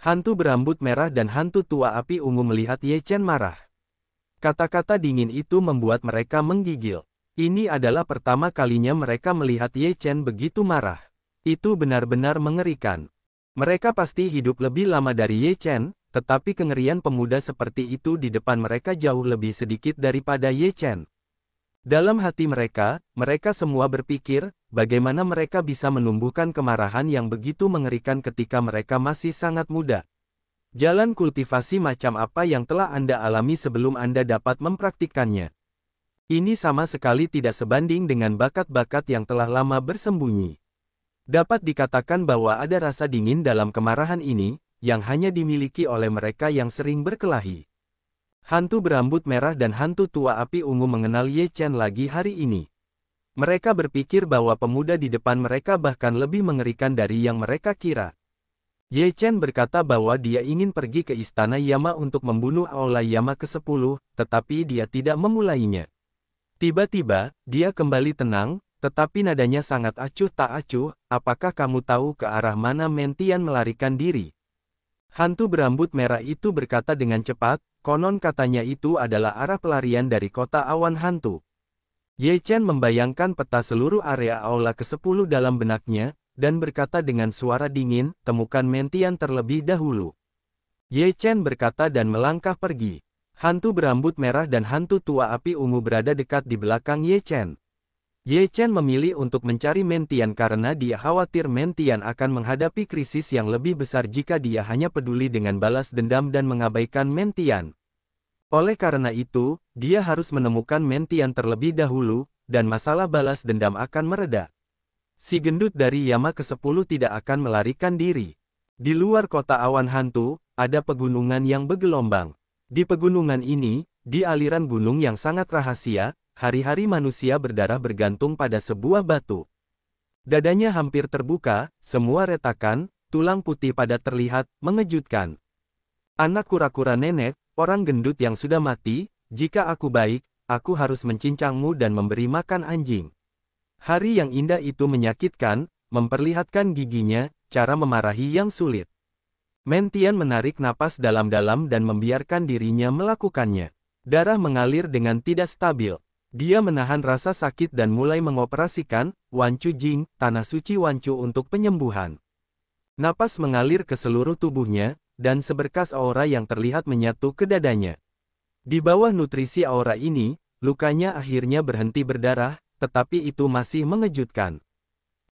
Hantu berambut merah dan hantu tua api ungu melihat Ye Chen marah. Kata-kata dingin itu membuat mereka menggigil. Ini adalah pertama kalinya mereka melihat Ye Chen begitu marah. Itu benar-benar mengerikan. Mereka pasti hidup lebih lama dari Ye Chen, tetapi kengerian pemuda seperti itu di depan mereka jauh lebih sedikit daripada Ye Chen. Dalam hati mereka semua berpikir, bagaimana mereka bisa menumbuhkan kemarahan yang begitu mengerikan ketika mereka masih sangat muda. Jalan kultivasi macam apa yang telah Anda alami sebelum Anda dapat mempraktikkannya? Ini sama sekali tidak sebanding dengan bakat-bakat yang telah lama bersembunyi. Dapat dikatakan bahwa ada rasa dingin dalam kemarahan ini, yang hanya dimiliki oleh mereka yang sering berkelahi. Hantu berambut merah dan hantu tua api ungu mengenal Ye Chen lagi hari ini. Mereka berpikir bahwa pemuda di depan mereka bahkan lebih mengerikan dari yang mereka kira. Ye Chen berkata bahwa dia ingin pergi ke Istana Yama untuk membunuh Aula Yama ke-10, tetapi dia tidak memulainya. Tiba-tiba, dia kembali tenang, tetapi nadanya sangat acuh tak acuh. Apakah kamu tahu ke arah mana Mentian melarikan diri? Hantu berambut merah itu berkata dengan cepat, konon katanya itu adalah arah pelarian dari kota awan hantu. Ye Chen membayangkan peta seluruh area Aula ke-10 dalam benaknya, dan berkata dengan suara dingin, temukan Mentian terlebih dahulu. Ye Chen berkata dan melangkah pergi. Hantu berambut merah dan hantu tua api ungu berada dekat di belakang Ye Chen. Ye Chen memilih untuk mencari Mentian karena dia khawatir Mentian akan menghadapi krisis yang lebih besar jika dia hanya peduli dengan balas dendam dan mengabaikan Mentian. Oleh karena itu, dia harus menemukan Mentian terlebih dahulu, dan masalah balas dendam akan mereda. Si gendut dari Yama ke-10 tidak akan melarikan diri. Di luar kota awan hantu, ada pegunungan yang bergelombang. Di pegunungan ini, di aliran gunung yang sangat rahasia, hari-hari manusia berdarah bergantung pada sebuah batu. Dadanya hampir terbuka, semua retakan, tulang putih pada terlihat, mengejutkan. Anak kura-kura nenek, orang gendut yang sudah mati, jika aku baik, aku harus mencincangmu dan memberi makan anjing. Hari yang indah itu menyakitkan, memperlihatkan giginya, cara memarahi yang sulit. Mentian menarik napas dalam-dalam dan membiarkan dirinya melakukannya. Darah mengalir dengan tidak stabil. Dia menahan rasa sakit dan mulai mengoperasikan Wancu Jing, tanah suci Wancu untuk penyembuhan. Napas mengalir ke seluruh tubuhnya, dan seberkas aura yang terlihat menyatu ke dadanya. Di bawah nutrisi aura ini, lukanya akhirnya berhenti berdarah, tetapi itu masih mengejutkan.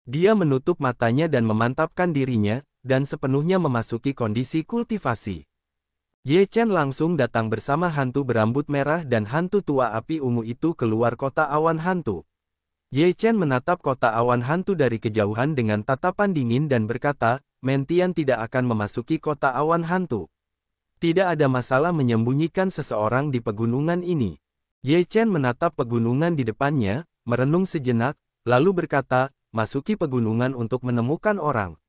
Dia menutup matanya dan memantapkan dirinya, dan sepenuhnya memasuki kondisi kultivasi. Ye Chen langsung datang bersama hantu berambut merah dan hantu tua api ungu itu keluar kota awan hantu. Ye Chen menatap kota awan hantu dari kejauhan dengan tatapan dingin dan berkata, Mentian tidak akan memasuki kota awan hantu. Tidak ada masalah menyembunyikan seseorang di pegunungan ini. Ye Chen menatap pegunungan di depannya, merenung sejenak, lalu berkata, masuki pegunungan untuk menemukan orang.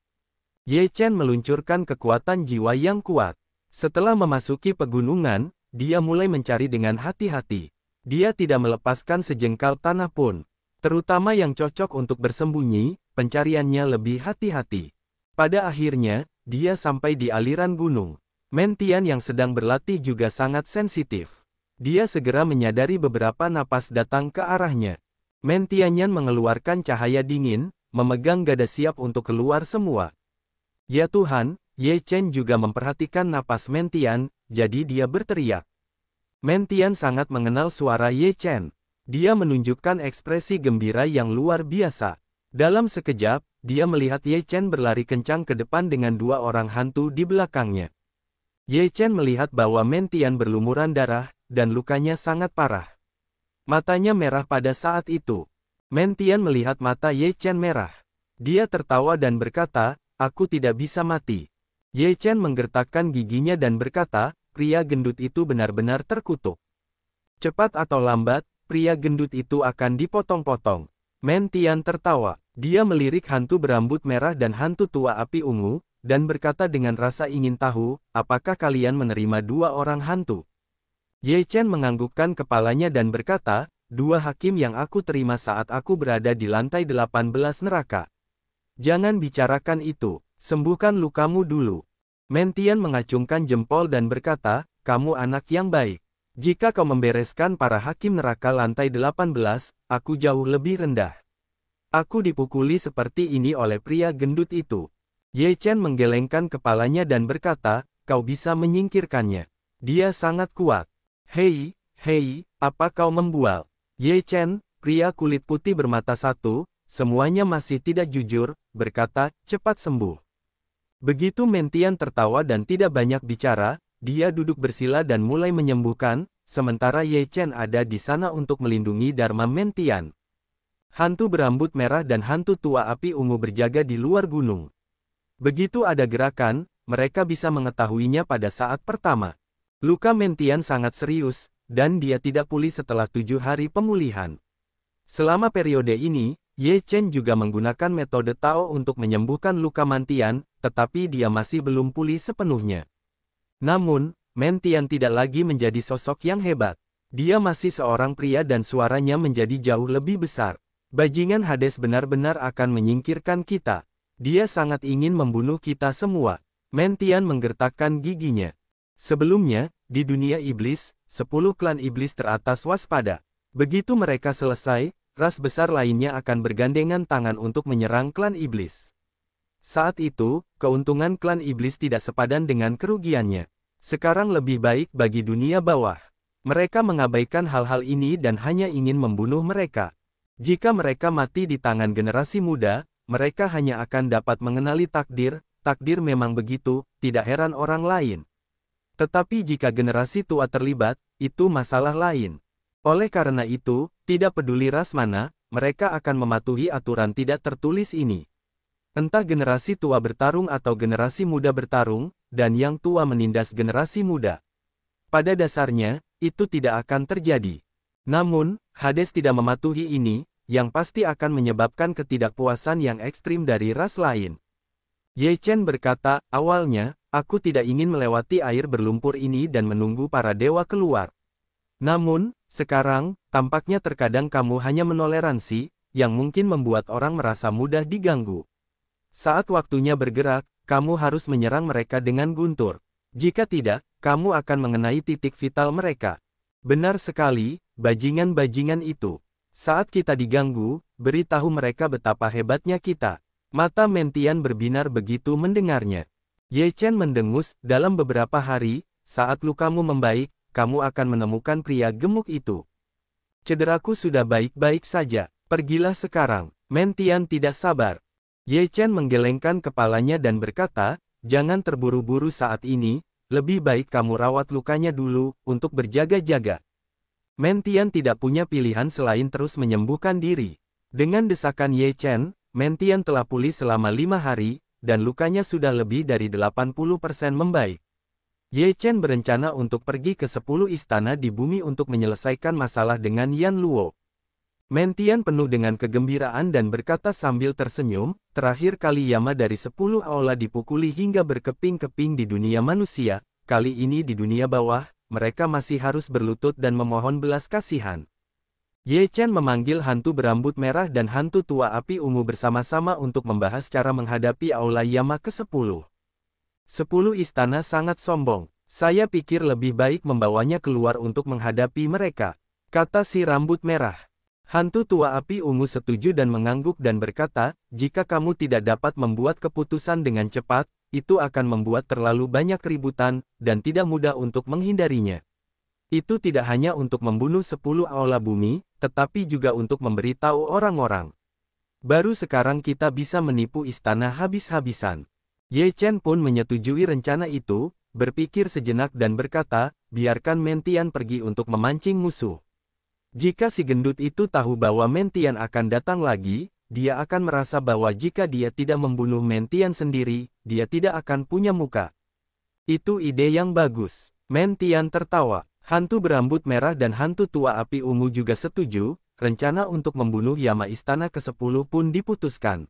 Ye Chen meluncurkan kekuatan jiwa yang kuat. Setelah memasuki pegunungan, dia mulai mencari dengan hati-hati. Dia tidak melepaskan sejengkal tanah pun. Terutama yang cocok untuk bersembunyi, pencariannya lebih hati-hati. Pada akhirnya, dia sampai di aliran gunung. Mentian yang sedang berlatih juga sangat sensitif. Dia segera menyadari beberapa napas datang ke arahnya. Mentianyan mengeluarkan cahaya dingin, memegang gada siap untuk keluar semua. Ya Tuhan! Ye Chen juga memperhatikan napas Mentian, jadi dia berteriak. Mentian sangat mengenal suara Ye Chen. Dia menunjukkan ekspresi gembira yang luar biasa. Dalam sekejap, dia melihat Ye Chen berlari kencang ke depan dengan dua orang hantu di belakangnya. Ye Chen melihat bahwa Mentian berlumuran darah, dan lukanya sangat parah. Matanya merah pada saat itu. Mentian melihat mata Ye Chen merah. Dia tertawa dan berkata, aku tidak bisa mati. Ye Chen menggertakkan giginya dan berkata, pria gendut itu benar-benar terkutuk. Cepat atau lambat, pria gendut itu akan dipotong-potong. Mentian tertawa. Dia melirik hantu berambut merah dan hantu tua api ungu, dan berkata dengan rasa ingin tahu, apakah kalian menerima dua orang hantu? Ye Chen menganggukkan kepalanya dan berkata, dua hakim yang aku terima saat aku berada di lantai 18 neraka. Jangan bicarakan itu. Sembuhkan lukamu dulu. Mentian mengacungkan jempol dan berkata, kamu anak yang baik. Jika kau membereskan para hakim neraka lantai 18, aku jauh lebih rendah. Aku dipukuli seperti ini oleh pria gendut itu. Ye Chen menggelengkan kepalanya dan berkata, kau bisa menyingkirkannya. Dia sangat kuat. Hei, apa kau membual? Ye Chen, pria kulit putih bermata satu, semuanya masih tidak jujur, berkata, cepat sembuh. Begitu Mentian tertawa dan tidak banyak bicara, dia duduk bersila dan mulai menyembuhkan, sementara Ye Chen ada di sana untuk melindungi Dharma Mentian. Hantu berambut merah dan hantu tua api ungu berjaga di luar gunung. Begitu ada gerakan, mereka bisa mengetahuinya pada saat pertama. Luka Mentian sangat serius, dan dia tidak pulih setelah 7 hari pemulihan. Selama periode ini, Ye Chen juga menggunakan metode Tao untuk menyembuhkan luka Mentian, tetapi dia masih belum pulih sepenuhnya. Namun, Mentian tidak lagi menjadi sosok yang hebat. Dia masih seorang pria dan suaranya menjadi jauh lebih besar. Bajingan Hades benar-benar akan menyingkirkan kita. Dia sangat ingin membunuh kita semua. Mentian menggertakkan giginya. Sebelumnya, di dunia iblis, 10 klan iblis teratas waspada. Begitu mereka selesai, ras besar lainnya akan bergandengan tangan untuk menyerang klan iblis. Saat itu, keuntungan klan iblis tidak sepadan dengan kerugiannya. Sekarang lebih baik bagi dunia bawah. Mereka mengabaikan hal-hal ini dan hanya ingin membunuh mereka. Jika mereka mati di tangan generasi muda, mereka hanya akan dapat mengenali takdir. Takdir memang begitu, tidak heran orang lain. Tetapi jika generasi tua terlibat, itu masalah lain. Oleh karena itu, tidak peduli ras mana, mereka akan mematuhi aturan tidak tertulis ini. Entah generasi tua bertarung atau generasi muda bertarung, dan yang tua menindas generasi muda. Pada dasarnya, itu tidak akan terjadi. Namun, Hades tidak mematuhi ini, yang pasti akan menyebabkan ketidakpuasan yang ekstrim dari ras lain. Ye Chen berkata, awalnya, aku tidak ingin melewati air berlumpur ini dan menunggu para dewa keluar. Namun, sekarang, tampaknya terkadang kamu hanya menoleransi, yang mungkin membuat orang merasa mudah diganggu. Saat waktunya bergerak, kamu harus menyerang mereka dengan guntur. Jika tidak, kamu akan mengenai titik vital mereka. Benar sekali, bajingan-bajingan itu. Saat kita diganggu, beritahu mereka betapa hebatnya kita. Mata Mentian berbinar begitu mendengarnya. Ye Chen mendengus, dalam beberapa hari, saat lukamu membaik, kamu akan menemukan pria gemuk itu. Cederaku sudah baik-baik saja, pergilah sekarang. Mentian tidak sabar. Ye Chen menggelengkan kepalanya dan berkata, jangan terburu-buru saat ini, lebih baik kamu rawat lukanya dulu, untuk berjaga-jaga. Mentian tidak punya pilihan selain terus menyembuhkan diri. Dengan desakan Ye Chen, Mentian telah pulih selama 5 hari, dan lukanya sudah lebih dari 80% membaik. Ye Chen berencana untuk pergi ke 10 istana di bumi untuk menyelesaikan masalah dengan Yan Luo. Mentian penuh dengan kegembiraan dan berkata sambil tersenyum, terakhir kali Yama dari 10 aula dipukuli hingga berkeping-keping di dunia manusia, kali ini di dunia bawah, mereka masih harus berlutut dan memohon belas kasihan. Ye Chen memanggil hantu berambut merah dan hantu tua api ungu bersama-sama untuk membahas cara menghadapi aula Yama ke-10. 10 istana sangat sombong. Saya pikir lebih baik membawanya keluar untuk menghadapi mereka, kata si rambut merah. Hantu tua api ungu setuju dan mengangguk dan berkata, jika kamu tidak dapat membuat keputusan dengan cepat, itu akan membuat terlalu banyak keributan, dan tidak mudah untuk menghindarinya. Itu tidak hanya untuk membunuh 10 aula bumi, tetapi juga untuk memberitahu orang-orang. Baru sekarang kita bisa menipu istana habis-habisan. Ye Chen pun menyetujui rencana itu, berpikir sejenak dan berkata, biarkan Mentian pergi untuk memancing musuh. Jika si gendut itu tahu bahwa Mentian akan datang lagi, dia akan merasa bahwa jika dia tidak membunuh Mentian sendiri, dia tidak akan punya muka. Itu ide yang bagus. Mentian tertawa. Hantu berambut merah dan hantu tua api ungu juga setuju, rencana untuk membunuh Yama istana ke-10 pun diputuskan.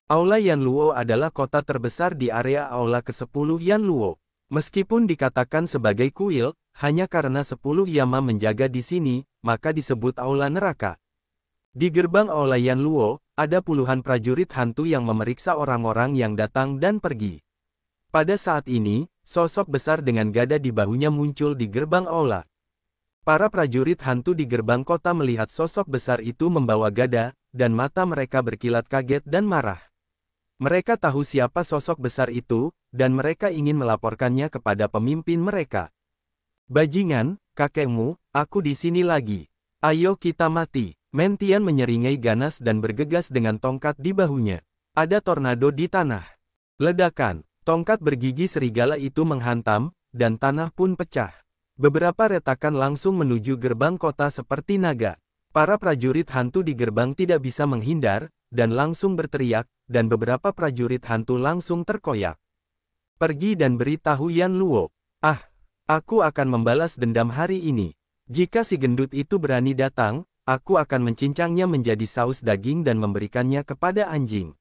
Aula Yan Luo adalah kota terbesar di area aula ke-10 Yan Luo. Meskipun dikatakan sebagai kuil, hanya karena 10 Yama menjaga di sini, maka disebut aula neraka. Di gerbang aula Yan Luo, ada puluhan prajurit hantu yang memeriksa orang-orang yang datang dan pergi. Pada saat ini, sosok besar dengan gada di bahunya muncul di gerbang aula. Para prajurit hantu di gerbang kota melihat sosok besar itu membawa gada, dan mata mereka berkilat kaget dan marah. Mereka tahu siapa sosok besar itu, dan mereka ingin melaporkannya kepada pemimpin mereka. Bajingan, kakekmu, aku di sini lagi. Ayo kita mati. Mentian menyeringai ganas dan bergegas dengan tongkat di bahunya. Ada tornado di tanah. Ledakan, tongkat bergigi serigala itu menghantam, dan tanah pun pecah. Beberapa retakan langsung menuju gerbang kota seperti naga. Para prajurit hantu di gerbang tidak bisa menghindar, dan langsung berteriak, dan beberapa prajurit hantu langsung terkoyak. Pergi dan beritahu Yan Luo. Aku akan membalas dendam hari ini. Jika si gendut itu berani datang, aku akan mencincangnya menjadi saus daging dan memberikannya kepada anjing.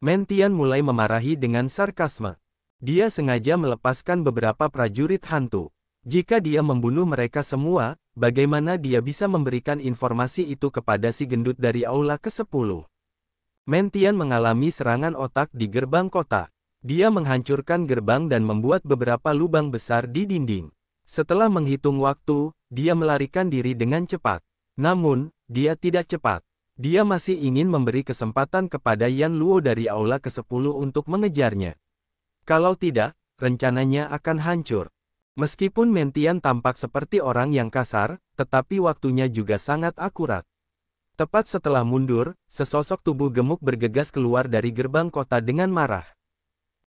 Mentian mulai memarahi dengan sarkasme. Dia sengaja melepaskan beberapa prajurit hantu. Jika dia membunuh mereka semua, bagaimana dia bisa memberikan informasi itu kepada si gendut dari aula ke-10? Mentian mengalami serangan otak di gerbang kota. Dia menghancurkan gerbang dan membuat beberapa lubang besar di dinding. Setelah menghitung waktu, dia melarikan diri dengan cepat. Namun, dia tidak cepat. Dia masih ingin memberi kesempatan kepada Yan Luo dari aula ke-10 untuk mengejarnya. Kalau tidak, rencananya akan hancur. Meskipun Mentian tampak seperti orang yang kasar, tetapi waktunya juga sangat akurat. Tepat setelah mundur, sesosok tubuh gemuk bergegas keluar dari gerbang kota dengan marah.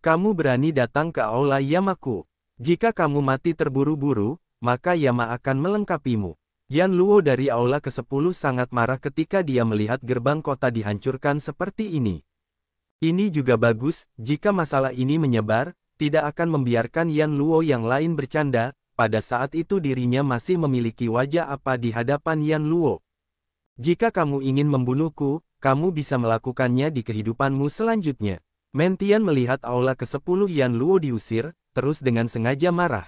Kamu berani datang ke aula Yamaku. Jika kamu mati terburu-buru, maka Yama akan melengkapimu. Yan Luo dari aula ke-10 sangat marah ketika dia melihat gerbang kota dihancurkan seperti ini. Ini juga bagus, jika masalah ini menyebar, tidak akan membiarkan Yan Luo yang lain bercanda, pada saat itu dirinya masih memiliki wajah apa di hadapan Yan Luo. Jika kamu ingin membunuhku, kamu bisa melakukannya di kehidupanmu selanjutnya. Mentian melihat aula ke-10 Yan Luo diusir, terus dengan sengaja marah.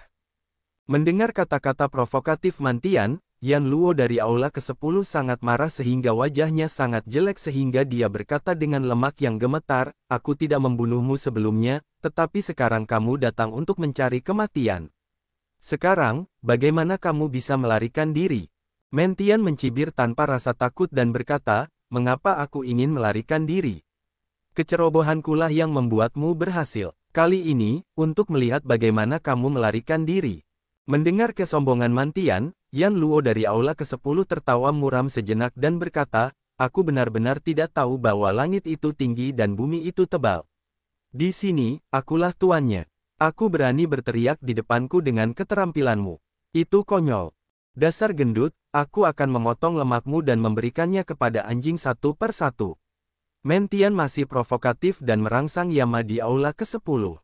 Mendengar kata-kata provokatif Mentian, Yan Luo dari aula ke-10 sangat marah sehingga wajahnya sangat jelek sehingga dia berkata dengan lemak yang gemetar, aku tidak membunuhmu sebelumnya, tetapi sekarang kamu datang untuk mencari kematian. Sekarang, bagaimana kamu bisa melarikan diri? Mentian mencibir tanpa rasa takut dan berkata, mengapa aku ingin melarikan diri? Kecerobohankulah yang membuatmu berhasil. Kali ini, untuk melihat bagaimana kamu melarikan diri. Mendengar kesombongan Mentian, Yan Luo dari aula ke-10 tertawa muram sejenak dan berkata, aku benar-benar tidak tahu bahwa langit itu tinggi dan bumi itu tebal. Di sini, akulah tuannya. Aku berani berteriak di depanku dengan keterampilanmu. Itu konyol. Dasar gendut, aku akan memotong lemakmu dan memberikannya kepada anjing satu per satu. Mentian masih provokatif dan merangsang Yama di aula ke-10.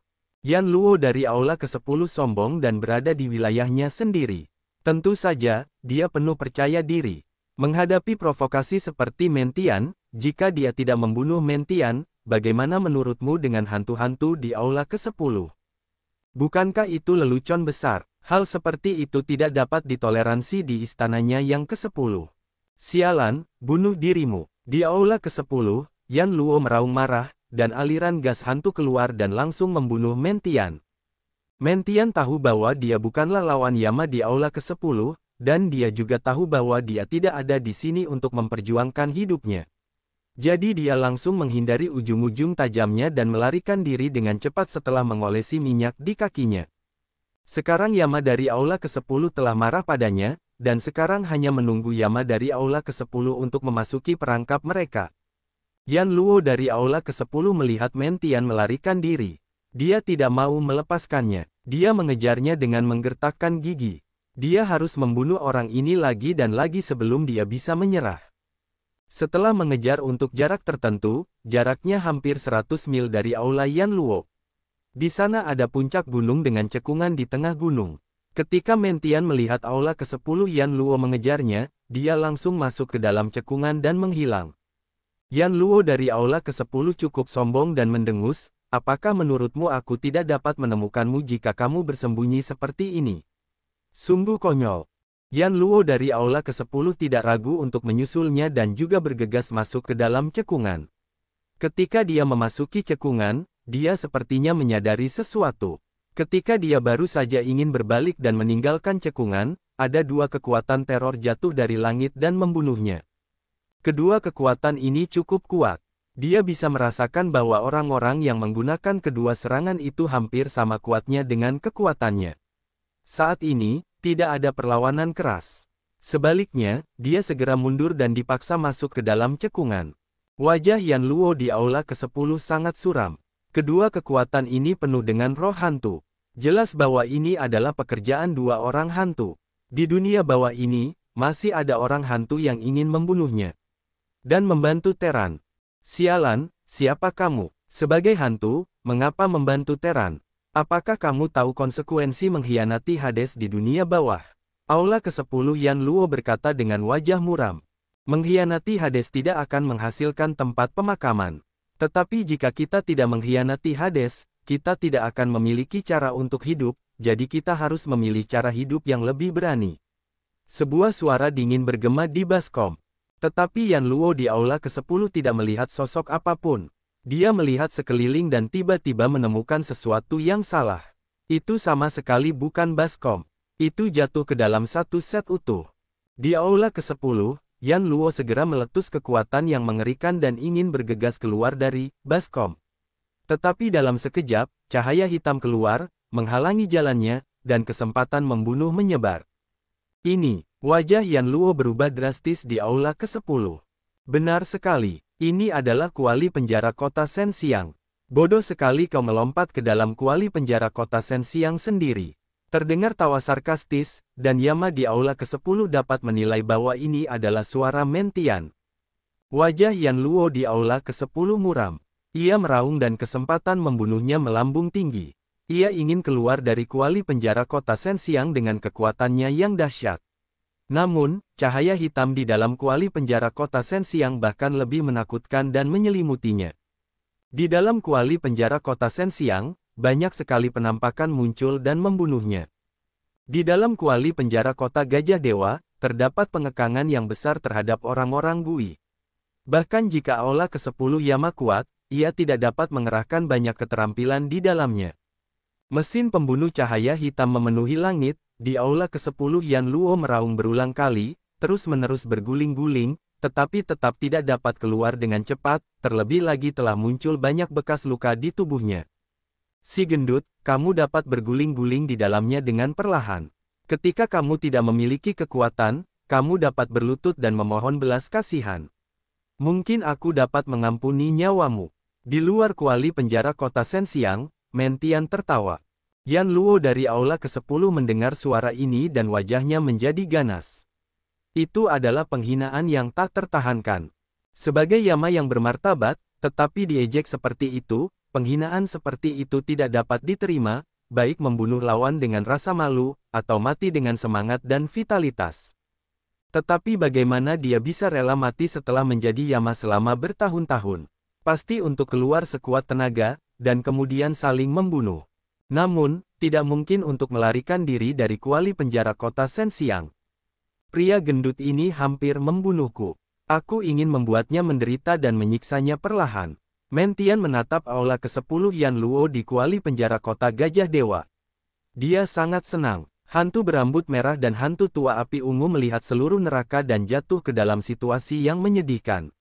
Yan Luo dari aula ke-10 sombong dan berada di wilayahnya sendiri. Tentu saja, dia penuh percaya diri. Menghadapi provokasi seperti Mentian, jika dia tidak membunuh Mentian, bagaimana menurutmu dengan hantu-hantu di aula ke-10? Bukankah itu lelucon besar? Hal seperti itu tidak dapat ditoleransi di istananya yang ke-10. Sialan, bunuh dirimu. Di aula ke-10, Yan Luo meraung marah, dan aliran gas hantu keluar dan langsung membunuh Mentian. Mentian tahu bahwa dia bukanlah lawan Yama di aula ke-10, dan dia juga tahu bahwa dia tidak ada di sini untuk memperjuangkan hidupnya. Jadi dia langsung menghindari ujung-ujung tajamnya dan melarikan diri dengan cepat setelah mengolesi minyak di kakinya. Sekarang Yama dari aula ke-10 telah marah padanya, dan sekarang hanya menunggu Yama dari aula ke-10 untuk memasuki perangkap mereka. Yan Luo dari aula ke-10 melihat Mentian melarikan diri. Dia tidak mau melepaskannya. Dia mengejarnya dengan menggertakkan gigi. Dia harus membunuh orang ini lagi dan lagi sebelum dia bisa menyerah. Setelah mengejar untuk jarak tertentu, jaraknya hampir 100 mil dari aula Yan Luo. Di sana ada puncak gunung dengan cekungan di tengah gunung. Ketika Mentian melihat aula ke-10 Yan Luo mengejarnya, dia langsung masuk ke dalam cekungan dan menghilang. Yan Luo dari aula ke-10 cukup sombong dan mendengus, apakah menurutmu aku tidak dapat menemukanmu jika kamu bersembunyi seperti ini? Sungguh konyol. Yan Luo dari aula ke-10 tidak ragu untuk menyusulnya dan juga bergegas masuk ke dalam cekungan. Ketika dia memasuki cekungan, dia sepertinya menyadari sesuatu. Ketika dia baru saja ingin berbalik dan meninggalkan cekungan, ada dua kekuatan teror jatuh dari langit dan membunuhnya. Kedua kekuatan ini cukup kuat. Dia bisa merasakan bahwa orang-orang yang menggunakan kedua serangan itu hampir sama kuatnya dengan kekuatannya. Saat ini, tidak ada perlawanan keras. Sebaliknya, dia segera mundur dan dipaksa masuk ke dalam cekungan. Wajah Yan Luo di aula ke-10 sangat suram. Kedua kekuatan ini penuh dengan roh hantu. Jelas bahwa ini adalah pekerjaan dua orang hantu. Di dunia bawah ini, masih ada orang hantu yang ingin membunuhnya. Dan membantu Teran. Sialan, siapa kamu? Sebagai hantu, mengapa membantu Teran? Apakah kamu tahu konsekuensi mengkhianati Hades di dunia bawah? Aula ke-10 Yan Luo berkata dengan wajah muram. Mengkhianati Hades tidak akan menghasilkan tempat pemakaman. Tetapi jika kita tidak mengkhianati Hades, kita tidak akan memiliki cara untuk hidup, jadi kita harus memilih cara hidup yang lebih berani. Sebuah suara dingin bergema di baskom. Tetapi Yan Luo di aula ke-10 tidak melihat sosok apapun. Dia melihat sekeliling dan tiba-tiba menemukan sesuatu yang salah. Itu sama sekali bukan baskom. Itu jatuh ke dalam satu set utuh. Di aula ke-10, Yan Luo segera meletus kekuatan yang mengerikan dan ingin bergegas keluar dari baskom. Tetapi dalam sekejap, cahaya hitam keluar, menghalangi jalannya, dan kesempatan membunuh menyebar. Ini, wajah Yan Luo berubah drastis di aula ke-10. Benar sekali, ini adalah kuali penjara kota Sensiang. Bodoh sekali kau melompat ke dalam kuali penjara kota Sensiang sendiri. Terdengar tawa sarkastis, dan Yama di aula ke-10 dapat menilai bahwa ini adalah suara Mentian. Wajah Yan Luo di aula ke-10 muram. Ia meraung dan kesempatan membunuhnya melambung tinggi. Ia ingin keluar dari kuali penjara kota Sensiang dengan kekuatannya yang dahsyat. Namun, cahaya hitam di dalam kuali penjara kota Sensiang bahkan lebih menakutkan dan menyelimutinya. Di dalam kuali penjara kota Sensiang, banyak sekali penampakan muncul dan membunuhnya. Di dalam kuali penjara kota Gajah Dewa, terdapat pengekangan yang besar terhadap orang-orang Gui. Bahkan jika aula ke-10 Yama kuat, ia tidak dapat mengerahkan banyak keterampilan di dalamnya. Mesin pembunuh cahaya hitam memenuhi langit, di aula ke-10 Yan Luo meraung berulang kali, terus-menerus berguling-guling, tetapi tetap tidak dapat keluar dengan cepat, terlebih lagi telah muncul banyak bekas luka di tubuhnya. Si gendut, kamu dapat berguling-guling di dalamnya dengan perlahan. Ketika kamu tidak memiliki kekuatan, kamu dapat berlutut dan memohon belas kasihan. Mungkin aku dapat mengampuni nyawamu. Di luar kuali penjara kota Sensiang, Mentian tertawa. Yan Luo dari aula ke-10 mendengar suara ini dan wajahnya menjadi ganas. Itu adalah penghinaan yang tak tertahankan. Sebagai Yama yang bermartabat, tetapi diejek seperti itu, penghinaan seperti itu tidak dapat diterima, baik membunuh lawan dengan rasa malu, atau mati dengan semangat dan vitalitas. Tetapi bagaimana dia bisa rela mati setelah menjadi Yama selama bertahun-tahun? Pasti untuk keluar sekuat tenaga, dan kemudian saling membunuh. Namun, tidak mungkin untuk melarikan diri dari kuali penjara kota Sensiang. Pria gendut ini hampir membunuhku. Aku ingin membuatnya menderita dan menyiksanya perlahan. Mentian menatap aula ke-10 Yan Luo di kuali penjara kota Gajah Dewa. Dia sangat senang. Hantu berambut merah dan hantu tua api ungu melihat seluruh neraka dan jatuh ke dalam situasi yang menyedihkan.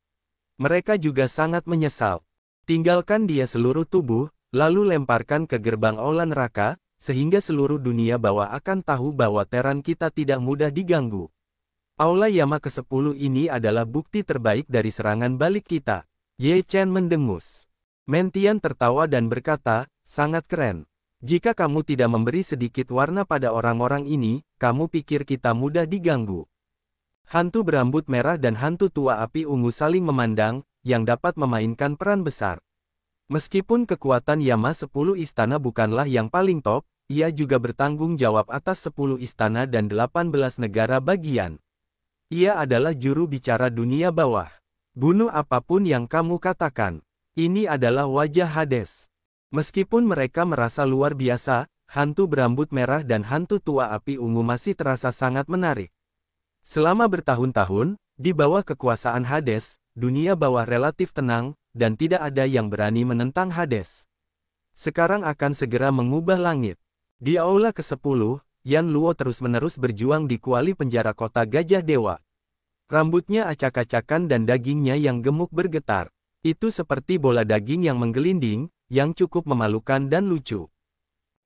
Mereka juga sangat menyesal. Tinggalkan dia seluruh tubuh, lalu lemparkan ke gerbang aula neraka, sehingga seluruh dunia bawah akan tahu bahwa Teran kita tidak mudah diganggu. Aula Yama ke-10 ini adalah bukti terbaik dari serangan balik kita. Ye Chen mendengus. Mentian tertawa dan berkata, sangat keren. Jika kamu tidak memberi sedikit warna pada orang-orang ini, kamu pikir kita mudah diganggu. Hantu berambut merah dan hantu tua api ungu saling memandang, yang dapat memainkan peran besar. Meskipun kekuatan Yama 10 istana bukanlah yang paling top, ia juga bertanggung jawab atas 10 istana dan 18 negara bagian. Ia adalah juru bicara dunia bawah. Bunuh apapun yang kamu katakan. Ini adalah wajah Hades. Meskipun mereka merasa luar biasa, hantu berambut merah dan hantu tua api ungu masih terasa sangat menarik. Selama bertahun-tahun, di bawah kekuasaan Hades, dunia bawah relatif tenang, dan tidak ada yang berani menentang Hades. sekarang akan segera mengubah langit. Di aula ke-10, Yan Luo terus-menerus berjuang di kuali penjara kota Gajah Dewa. Rambutnya acak-acakan dan dagingnya yang gemuk bergetar. Itu seperti bola daging yang menggelinding, yang cukup memalukan dan lucu.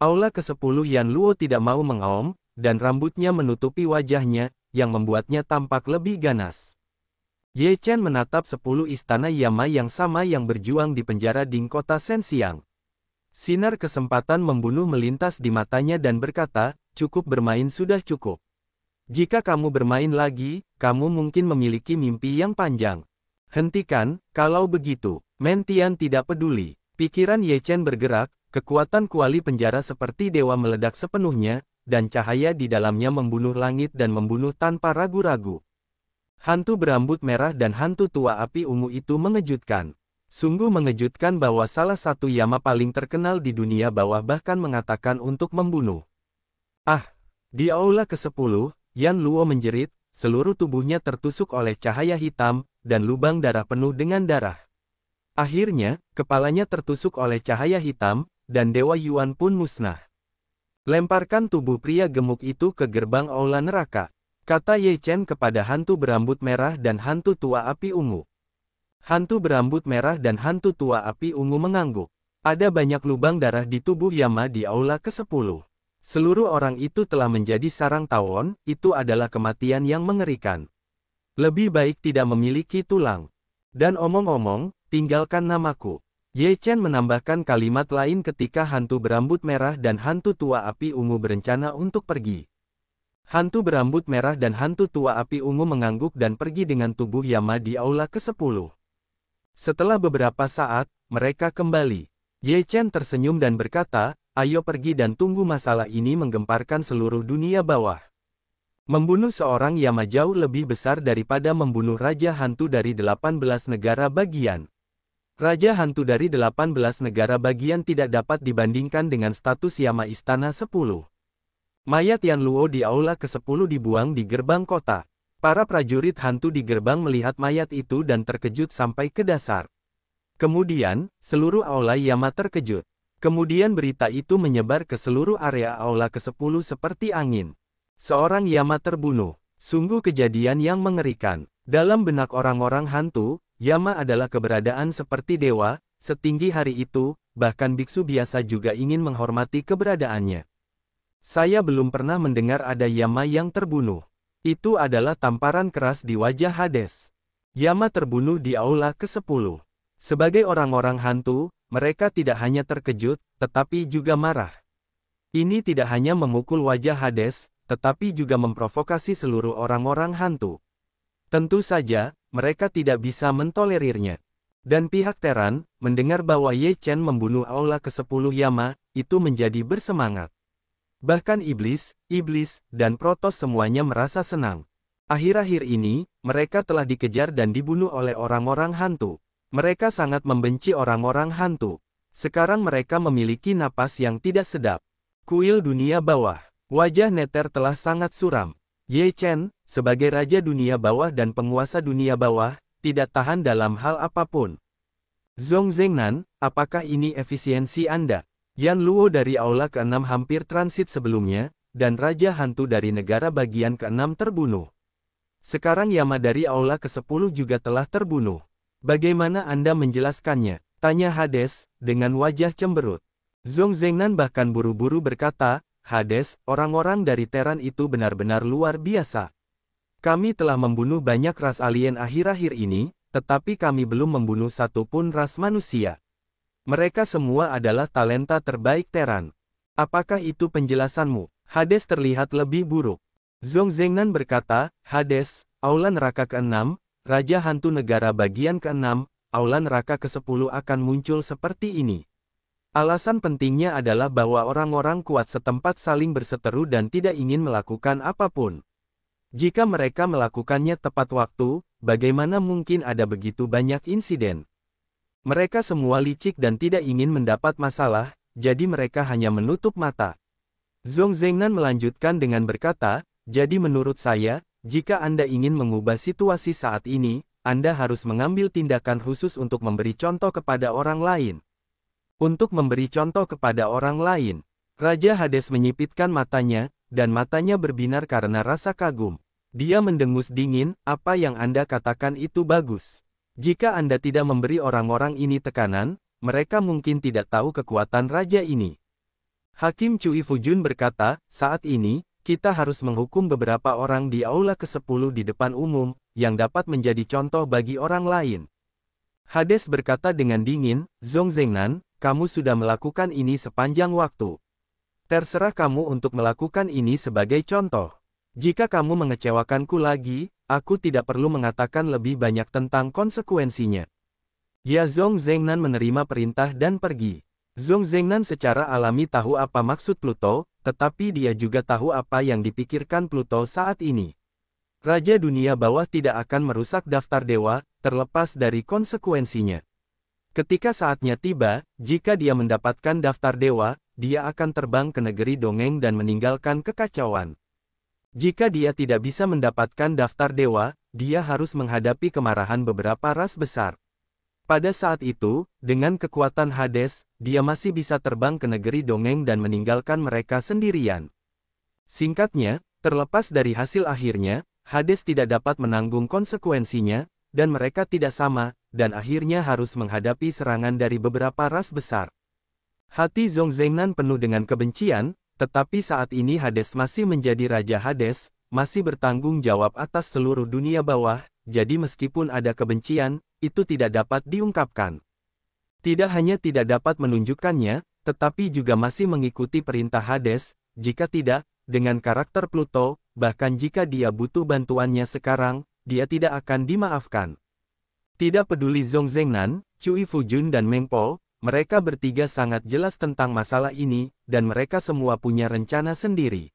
Aula ke-10 Yan Luo tidak mau mengaum, dan rambutnya menutupi wajahnya, yang membuatnya tampak lebih ganas. Ye Chen menatap 10 istana Yama yang sama yang berjuang di penjara Ding kota Sensiang. Sinar kesempatan membunuh melintas di matanya dan berkata, cukup bermain sudah cukup. Jika kamu bermain lagi, kamu mungkin memiliki mimpi yang panjang. Hentikan, kalau begitu. Mentian tidak peduli. Pikiran Ye Chen bergerak, kekuatan kuali penjara seperti dewa meledak sepenuhnya, dan cahaya di dalamnya membunuh langit dan membunuh tanpa ragu-ragu. Hantu berambut merah dan hantu tua api ungu itu mengejutkan. Sungguh mengejutkan bahwa salah satu Yama paling terkenal di dunia bawah bahkan mengatakan untuk membunuh. Ah! Di aula ke-10, Yan Luo menjerit, seluruh tubuhnya tertusuk oleh cahaya hitam, dan lubang darah penuh dengan darah. Akhirnya, kepalanya tertusuk oleh cahaya hitam, dan Dewa Yuan pun musnah. Lemparkan tubuh pria gemuk itu ke gerbang aula neraka, kata Ye Chen kepada hantu berambut merah dan hantu tua api ungu. Hantu berambut merah dan hantu tua api ungu mengangguk. Ada banyak lubang darah di tubuh Yama di aula ke-10. Seluruh orang itu telah menjadi sarang tawon, itu adalah kematian yang mengerikan. Lebih baik tidak memiliki tulang. Dan omong-omong, tinggalkan namaku. Ye Chen menambahkan kalimat lain ketika hantu berambut merah dan hantu tua api ungu berencana untuk pergi. Hantu berambut merah dan hantu tua api ungu mengangguk dan pergi dengan tubuh Yama di aula ke-10. Setelah beberapa saat, mereka kembali. Ye Chen tersenyum dan berkata, ayo pergi dan tunggu masalah ini menggemparkan seluruh dunia bawah. Membunuh seorang Yama jauh lebih besar daripada membunuh Raja Hantu dari 18 negara bagian. Raja Hantu dari 18 negara bagian tidak dapat dibandingkan dengan status Yama Istana 10. Mayat Yan Luo di aula ke-10 dibuang di gerbang kota. Para prajurit hantu di gerbang melihat mayat itu dan terkejut sampai ke dasar. Kemudian, seluruh aula Yama terkejut. Kemudian berita itu menyebar ke seluruh area aula ke-10 seperti angin. Seorang Yama terbunuh. Sungguh kejadian yang mengerikan. Dalam benak orang-orang hantu, Yama adalah keberadaan seperti dewa, setinggi hari itu, bahkan biksu biasa juga ingin menghormati keberadaannya. Saya belum pernah mendengar ada Yama yang terbunuh. Itu adalah tamparan keras di wajah Hades. Yama terbunuh di aula ke-10. Sebagai orang-orang hantu, mereka tidak hanya terkejut, tetapi juga marah. Ini tidak hanya memukul wajah Hades, tetapi juga memprovokasi seluruh orang-orang hantu. Tentu saja, mereka tidak bisa mentolerirnya. Dan pihak Teran, mendengar bahwa Ye Chen membunuh aula ke-10 Yama, itu menjadi bersemangat. Bahkan iblis, dan Protos semuanya merasa senang. Akhir-akhir ini, mereka telah dikejar dan dibunuh oleh orang-orang hantu. Mereka sangat membenci orang-orang hantu. Sekarang mereka memiliki napas yang tidak sedap. Kuil dunia bawah. Wajah Nether telah sangat suram. Ye Chen, sebagai Raja Dunia Bawah dan penguasa dunia bawah, tidak tahan dalam hal apapun. Zhong Zhengnan, apakah ini efisiensi Anda? Yan Luo dari aula ke-6 hampir transit sebelumnya, dan Raja Hantu dari negara bagian ke-6 terbunuh. Sekarang Yama dari aula ke-10 juga telah terbunuh. Bagaimana Anda menjelaskannya? Tanya Hades, dengan wajah cemberut. Zhong Zhengnan bahkan buru-buru berkata, Hades, orang-orang dari Teran itu benar-benar luar biasa. Kami telah membunuh banyak ras alien akhir-akhir ini, tetapi kami belum membunuh satupun ras manusia. Mereka semua adalah talenta terbaik Teran. Apakah itu penjelasanmu? Hades terlihat lebih buruk. Zhong Zhengnan berkata, Hades, aula neraka ke-6, Raja Hantu negara bagian ke-6, aula neraka ke-10 akan muncul seperti ini. Alasan pentingnya adalah bahwa orang-orang kuat setempat saling berseteru dan tidak ingin melakukan apapun. Jika mereka melakukannya tepat waktu, bagaimana mungkin ada begitu banyak insiden? Mereka semua licik dan tidak ingin mendapat masalah, jadi mereka hanya menutup mata. Zhong Zhengnan melanjutkan dengan berkata, jadi menurut saya, jika Anda ingin mengubah situasi saat ini, Anda harus mengambil tindakan khusus untuk memberi contoh kepada orang lain. Untuk memberi contoh kepada orang lain. Raja Hades menyipitkan matanya, dan matanya berbinar karena rasa kagum. Dia mendengus dingin, apa yang Anda katakan itu bagus. Jika Anda tidak memberi orang-orang ini tekanan, mereka mungkin tidak tahu kekuatan raja ini. Hakim Cui Fujun berkata, saat ini, kita harus menghukum beberapa orang di aula ke-10 di depan umum, yang dapat menjadi contoh bagi orang lain. Hades berkata dengan dingin, Zhong Zhengnan, kamu sudah melakukan ini sepanjang waktu. Terserah kamu untuk melakukan ini sebagai contoh. Jika kamu mengecewakanku lagi, aku tidak perlu mengatakan lebih banyak tentang konsekuensinya. Ya, Zhong Zhengnan menerima perintah dan pergi. Zhong Zhengnan secara alami tahu apa maksud Pluto, tetapi dia juga tahu apa yang dipikirkan Pluto saat ini. Raja dunia bawah tidak akan merusak daftar dewa, terlepas dari konsekuensinya. Ketika saatnya tiba, jika dia mendapatkan daftar dewa, dia akan terbang ke negeri dongeng dan meninggalkan kekacauan. Jika dia tidak bisa mendapatkan daftar dewa, dia harus menghadapi kemarahan beberapa ras besar. Pada saat itu, dengan kekuatan Hades, dia masih bisa terbang ke negeri dongeng dan meninggalkan mereka sendirian. Singkatnya, terlepas dari hasil akhirnya, Hades tidak dapat menanggung konsekuensinya, dan mereka tidak sama, dan akhirnya harus menghadapi serangan dari beberapa ras besar. Hati Zhong Zhengnan penuh dengan kebencian, tetapi saat ini Hades masih menjadi Raja Hades, masih bertanggung jawab atas seluruh dunia bawah, jadi meskipun ada kebencian, itu tidak dapat diungkapkan. Tidak hanya tidak dapat menunjukkannya, tetapi juga masih mengikuti perintah Hades, jika tidak, dengan karakter Pluto, bahkan jika dia butuh bantuannya sekarang, dia tidak akan dimaafkan. Tidak peduli Zhong Zhengnan, Cui Fujun dan Meng Po, mereka bertiga sangat jelas tentang masalah ini, dan mereka semua punya rencana sendiri.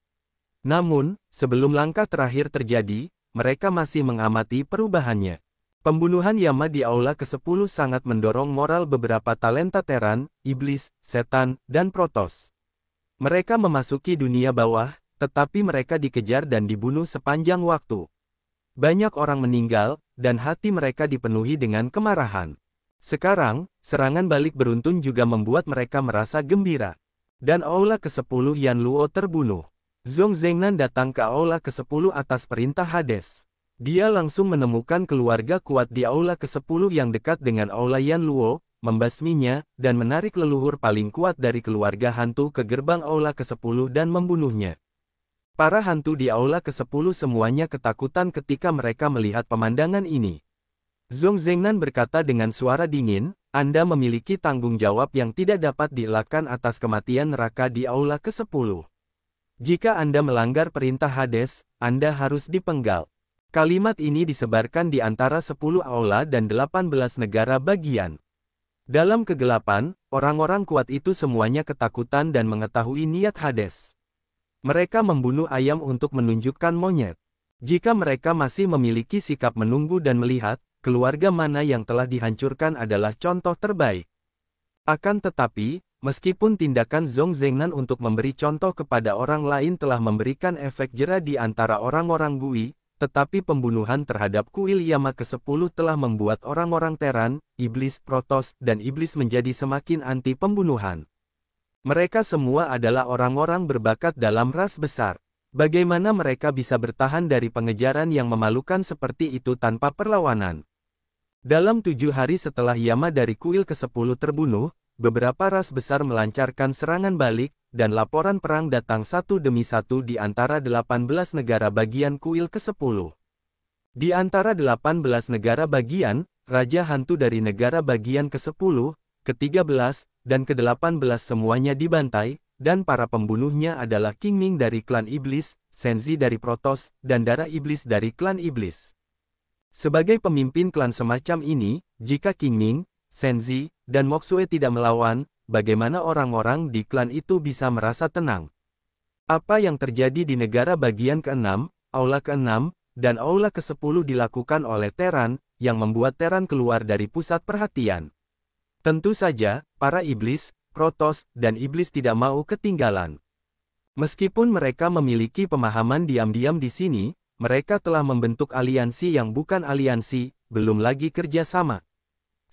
Namun, sebelum langkah terakhir terjadi, mereka masih mengamati perubahannya. Pembunuhan Yama di aula ke-10 sangat mendorong moral beberapa talenta Teran, Iblis, Setan, dan Protos. Mereka memasuki dunia bawah, tetapi mereka dikejar dan dibunuh sepanjang waktu. Banyak orang meninggal, dan hati mereka dipenuhi dengan kemarahan. Sekarang, serangan balik beruntun juga membuat mereka merasa gembira. Dan aula ke-10 Yan Luo terbunuh. Zhong Zhengnan datang ke aula ke-10 atas perintah Hades. Dia langsung menemukan keluarga kuat di aula ke-10 yang dekat dengan aula Yan Luo, membasminya, dan menarik leluhur paling kuat dari keluarga hantu ke gerbang aula ke-10 dan membunuhnya. Para hantu di aula ke-10 semuanya ketakutan ketika mereka melihat pemandangan ini. Zhong Zhengnan berkata dengan suara dingin, Anda memiliki tanggung jawab yang tidak dapat dielakkan atas kematian neraka di aula ke-10. Jika Anda melanggar perintah Hades, Anda harus dipenggal. Kalimat ini disebarkan di antara 10 aula dan 18 negara bagian. Dalam kegelapan, orang-orang kuat itu semuanya ketakutan dan mengetahui niat Hades. Mereka membunuh ayam untuk menunjukkan monyet. Jika mereka masih memiliki sikap menunggu dan melihat, keluarga mana yang telah dihancurkan adalah contoh terbaik. Akan tetapi, meskipun tindakan Zhong Zhengnan untuk memberi contoh kepada orang lain telah memberikan efek jera di antara orang-orang Gui, tetapi pembunuhan terhadap kuil Yama ke-10 telah membuat orang-orang Teran, Iblis, Protos, dan Iblis menjadi semakin anti pembunuhan. Mereka semua adalah orang-orang berbakat dalam ras besar. Bagaimana mereka bisa bertahan dari pengejaran yang memalukan seperti itu tanpa perlawanan? Dalam 7 hari setelah Yama dari kuil ke-10 terbunuh, beberapa ras besar melancarkan serangan balik, dan laporan perang datang satu demi satu di antara 18 negara bagian kuil ke-10. Di antara 18 negara bagian, Raja Hantu dari negara bagian ke-10, ke-13, dan ke-18 semuanya dibantai, dan para pembunuhnya adalah King Ming dari klan Iblis, Senzi dari Protos, dan Darah Iblis dari klan Iblis. Sebagai pemimpin klan semacam ini, jika King Ming, Senzi, dan Moxue tidak melawan, bagaimana orang-orang di klan itu bisa merasa tenang? Apa yang terjadi di negara bagian ke-6, aula ke-6, dan aula ke-10 dilakukan oleh Teran, yang membuat Teran keluar dari pusat perhatian. Tentu saja, para iblis, Protos, dan Iblis tidak mau ketinggalan. Meskipun mereka memiliki pemahaman diam-diam di sini, mereka telah membentuk aliansi yang bukan aliansi, belum lagi kerjasama.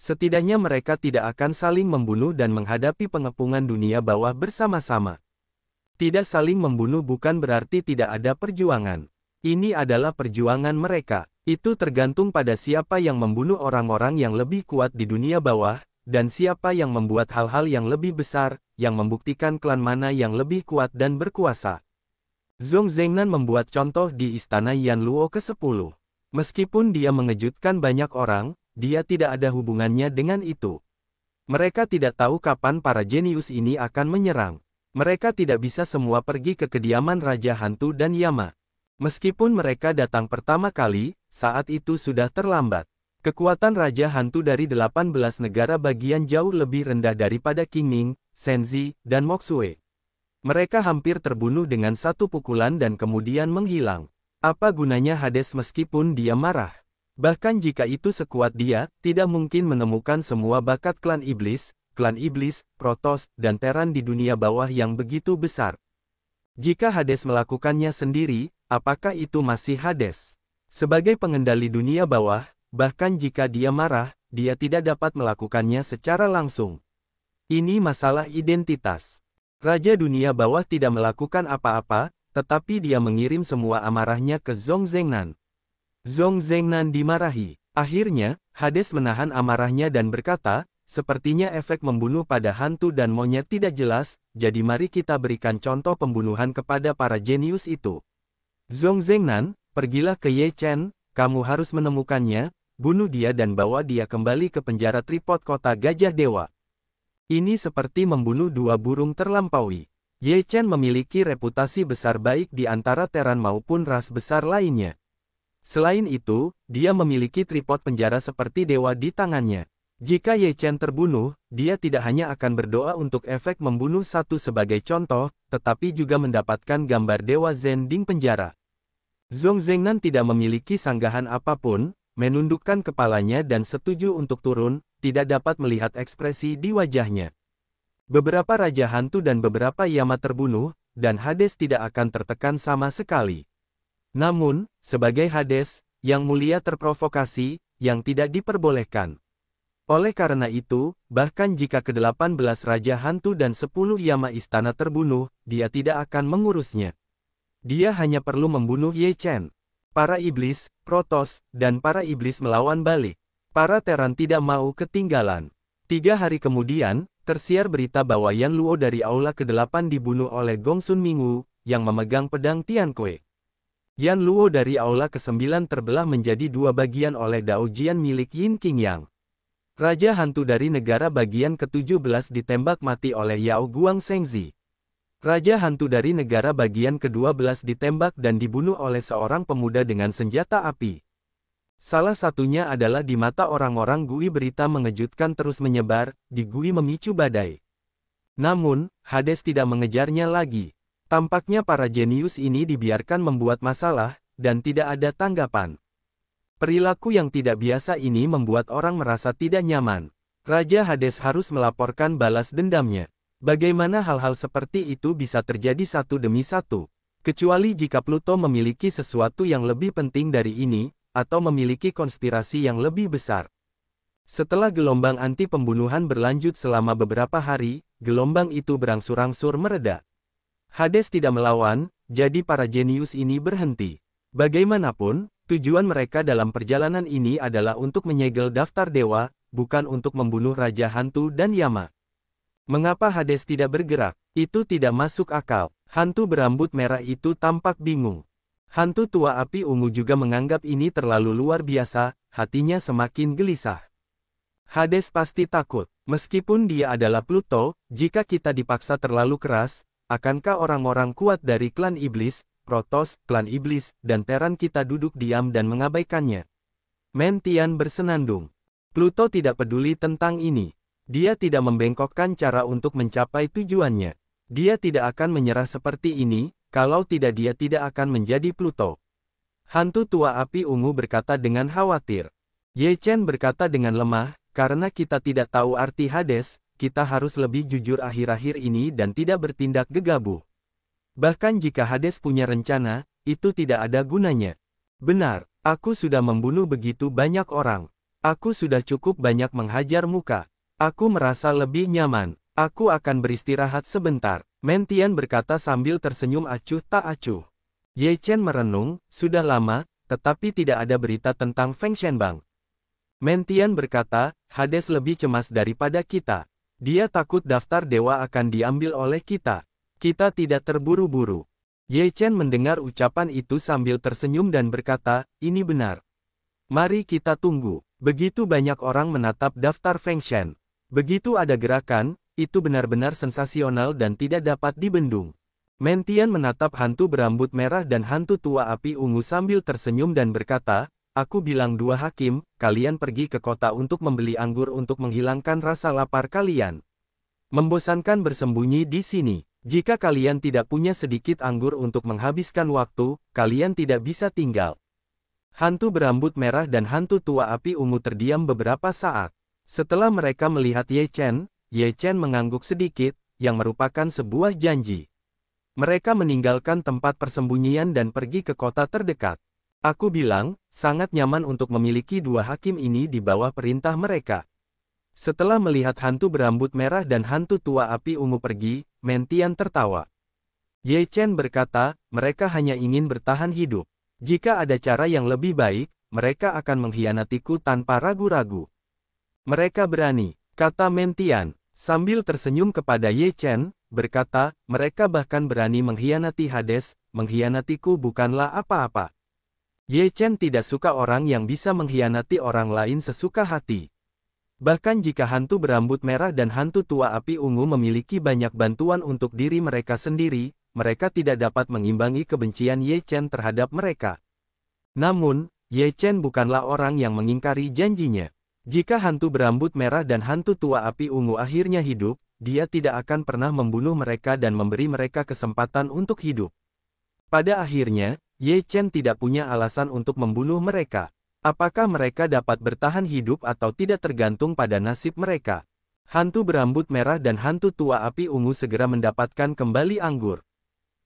Setidaknya mereka tidak akan saling membunuh dan menghadapi pengepungan dunia bawah bersama-sama. Tidak saling membunuh bukan berarti tidak ada perjuangan. Ini adalah perjuangan mereka. Itu tergantung pada siapa yang membunuh orang-orang yang lebih kuat di dunia bawah, dan siapa yang membuat hal-hal yang lebih besar, yang membuktikan klan mana yang lebih kuat dan berkuasa. Zhong Zhengnan membuat contoh di istana Yanluo ke-10. Meskipun dia mengejutkan banyak orang, dia tidak ada hubungannya dengan itu. Mereka tidak tahu kapan para jenius ini akan menyerang. Mereka tidak bisa semua pergi ke kediaman Raja Hantu dan Yama. Meskipun mereka datang pertama kali, saat itu sudah terlambat. Kekuatan Raja Hantu dari 18 negara bagian jauh lebih rendah daripada Qingming, Shenzi, dan Moxue. Mereka hampir terbunuh dengan satu pukulan dan kemudian menghilang. Apa gunanya Hades meskipun dia marah? Bahkan jika itu sekuat dia, tidak mungkin menemukan semua bakat klan iblis, Protoss, dan Terran di dunia bawah yang begitu besar. Jika Hades melakukannya sendiri, apakah itu masih Hades? Sebagai pengendali dunia bawah, bahkan jika dia marah, dia tidak dapat melakukannya secara langsung. Ini masalah identitas. Raja dunia bawah tidak melakukan apa-apa, tetapi dia mengirim semua amarahnya ke Zhong Zhengnan. Zhong Zhengnan dimarahi. Akhirnya, Hades menahan amarahnya dan berkata, sepertinya efek membunuh pada hantu dan monyet tidak jelas, jadi mari kita berikan contoh pembunuhan kepada para jenius itu. Zhong Zhengnan, pergilah ke Ye Chen, kamu harus menemukannya, bunuh dia dan bawa dia kembali ke penjara tripod kota Gajah Dewa. Ini seperti membunuh dua burung terlampaui. Ye Chen memiliki reputasi besar baik di antara Terran maupun ras besar lainnya. Selain itu, dia memiliki tripod penjara seperti dewa di tangannya. Jika Ye Chen terbunuh, dia tidak hanya akan berdoa untuk efek membunuh satu sebagai contoh, tetapi juga mendapatkan gambar dewa Zending penjara. Zhong Zhengnan tidak memiliki sanggahan apapun, menundukkan kepalanya dan setuju untuk turun, tidak dapat melihat ekspresi di wajahnya. Beberapa raja hantu dan beberapa Yama terbunuh, dan Hades tidak akan tertekan sama sekali. Namun, sebagai Hades, yang mulia terprovokasi, yang tidak diperbolehkan. Oleh karena itu, bahkan jika ke-18 Raja Hantu dan 10 Yama Istana terbunuh, dia tidak akan mengurusnya. Dia hanya perlu membunuh Ye Chen. Para iblis, Protoss, dan para iblis melawan balik. Para Terran tidak mau ketinggalan. 3 hari kemudian, tersiar berita bahwa Yanluo dari Aula ke-8 dibunuh oleh Gongsun Mingwu, yang memegang pedang Tianque. Yanluo dari Aula ke-9 terbelah menjadi 2 bagian oleh Dao Jian milik Yin Qingyang. Raja Hantu dari negara bagian ke-17 ditembak mati oleh Yao Guang Shengzi. Raja Hantu dari negara bagian ke-12 ditembak dan dibunuh oleh seorang pemuda dengan senjata api. Salah satunya adalah di mata orang-orang Gui berita mengejutkan terus menyebar, di Gui memicu badai. Namun, Hades tidak mengejarnya lagi. Tampaknya para jenius ini dibiarkan membuat masalah, dan tidak ada tanggapan. Perilaku yang tidak biasa ini membuat orang merasa tidak nyaman. Raja Hades harus melaporkan balas dendamnya. Bagaimana hal-hal seperti itu bisa terjadi satu demi satu? Kecuali jika Pluto memiliki sesuatu yang lebih penting dari ini, atau memiliki konspirasi yang lebih besar. Setelah gelombang anti pembunuhan berlanjut selama beberapa hari, gelombang itu berangsur-angsur mereda. Hades tidak melawan, jadi para jenius ini berhenti. Bagaimanapun, tujuan mereka dalam perjalanan ini adalah untuk menyegel daftar dewa, bukan untuk membunuh Raja Hantu dan Yama. Mengapa Hades tidak bergerak? Itu tidak masuk akal. Hantu berambut merah itu tampak bingung. Hantu tua api ungu juga menganggap ini terlalu luar biasa, hatinya semakin gelisah. Hades pasti takut. Meskipun dia adalah Pluto, jika kita dipaksa terlalu keras, akankah orang-orang kuat dari klan iblis, Protoss, klan iblis, dan Terran kita duduk diam dan mengabaikannya? Mentian bersenandung. Pluto tidak peduli tentang ini. Dia tidak membengkokkan cara untuk mencapai tujuannya. Dia tidak akan menyerah seperti ini, kalau tidak dia tidak akan menjadi Pluto. Hantu tua api ungu berkata dengan khawatir. Ye Chen berkata dengan lemah, karena kita tidak tahu arti Hades, kita harus lebih jujur akhir-akhir ini dan tidak bertindak gegabah. Bahkan jika Hades punya rencana, itu tidak ada gunanya. Benar, aku sudah membunuh begitu banyak orang. Aku sudah cukup banyak menghajar muka. Aku merasa lebih nyaman. Aku akan beristirahat sebentar. Mentian berkata sambil tersenyum acuh tak acuh. Ye Chen merenung, sudah lama, tetapi tidak ada berita tentang Feng Shenbang. Mentian berkata, Hades lebih cemas daripada kita. Dia takut daftar dewa akan diambil oleh kita. Kita tidak terburu-buru. Ye Chen mendengar ucapan itu sambil tersenyum dan berkata, ini benar. Mari kita tunggu. Begitu banyak orang menatap daftar Feng Shen. Begitu ada gerakan, itu benar-benar sensasional dan tidak dapat dibendung. Mentian menatap hantu berambut merah dan hantu tua api ungu sambil tersenyum dan berkata, aku bilang dua hakim, kalian pergi ke kota untuk membeli anggur untuk menghilangkan rasa lapar kalian. Membosankan bersembunyi di sini. Jika kalian tidak punya sedikit anggur untuk menghabiskan waktu, kalian tidak bisa tinggal. Hantu berambut merah dan hantu tua api ungu terdiam beberapa saat. Setelah mereka melihat Ye Chen mengangguk sedikit, yang merupakan sebuah janji. Mereka meninggalkan tempat persembunyian dan pergi ke kota terdekat. Aku bilang, sangat nyaman untuk memiliki dua hakim ini di bawah perintah mereka. Setelah melihat hantu berambut merah dan hantu tua api ungu pergi, Mentian tertawa. Ye Chen berkata, mereka hanya ingin bertahan hidup. Jika ada cara yang lebih baik, mereka akan mengkhianatiku tanpa ragu-ragu. Mereka berani, kata Mentian, sambil tersenyum kepada Ye Chen, berkata, mereka bahkan berani mengkhianati Hades, mengkhianatiku bukanlah apa-apa. Ye Chen tidak suka orang yang bisa mengkhianati orang lain sesuka hati. Bahkan jika hantu berambut merah dan hantu tua api ungu memiliki banyak bantuan untuk diri mereka sendiri, mereka tidak dapat mengimbangi kebencian Ye Chen terhadap mereka. Namun, Ye Chen bukanlah orang yang mengingkari janjinya. Jika hantu berambut merah dan hantu tua api ungu akhirnya hidup, dia tidak akan pernah membunuh mereka dan memberi mereka kesempatan untuk hidup. Pada akhirnya, Ye Chen tidak punya alasan untuk membunuh mereka. Apakah mereka dapat bertahan hidup atau tidak tergantung pada nasib mereka. Hantu berambut merah dan hantu tua api ungu segera mendapatkan kembali anggur.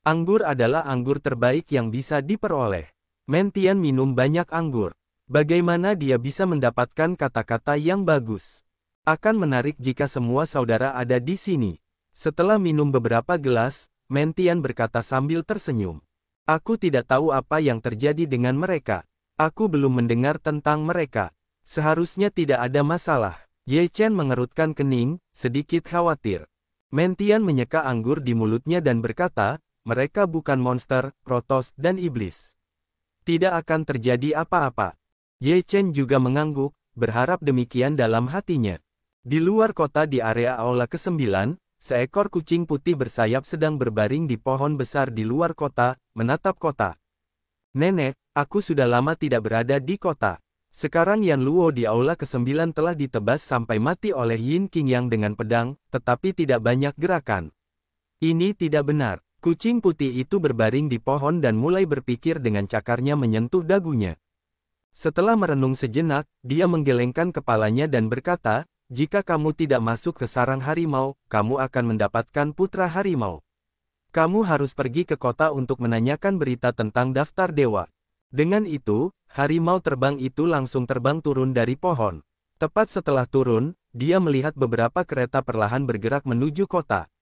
Anggur adalah anggur terbaik yang bisa diperoleh. Mentian minum banyak anggur. Bagaimana dia bisa mendapatkan kata-kata yang bagus? Akan menarik jika semua saudara ada di sini. Setelah minum beberapa gelas, Mentian berkata sambil tersenyum. Aku tidak tahu apa yang terjadi dengan mereka. Aku belum mendengar tentang mereka. Seharusnya tidak ada masalah. Ye Chen mengerutkan kening, sedikit khawatir. Mentian menyeka anggur di mulutnya dan berkata, mereka bukan monster, protos, dan iblis. Tidak akan terjadi apa-apa. Ye Chen juga mengangguk, berharap demikian dalam hatinya. Di luar kota di area aula ke-9, seekor kucing putih bersayap sedang berbaring di pohon besar di luar kota, menatap kota. Nenek, aku sudah lama tidak berada di kota. Sekarang Yan Luo di aula ke-9 telah ditebas sampai mati oleh Yin Qingyang dengan pedang, tetapi tidak banyak gerakan. Ini tidak benar. Kucing putih itu berbaring di pohon dan mulai berpikir dengan cakarnya menyentuh dagunya. Setelah merenung sejenak, dia menggelengkan kepalanya dan berkata, jika kamu tidak masuk ke sarang harimau, kamu akan mendapatkan putra harimau. Kamu harus pergi ke kota untuk menanyakan berita tentang daftar dewa. Dengan itu, harimau terbang itu langsung terbang turun dari pohon. Tepat setelah turun, dia melihat beberapa kereta perlahan bergerak menuju kota.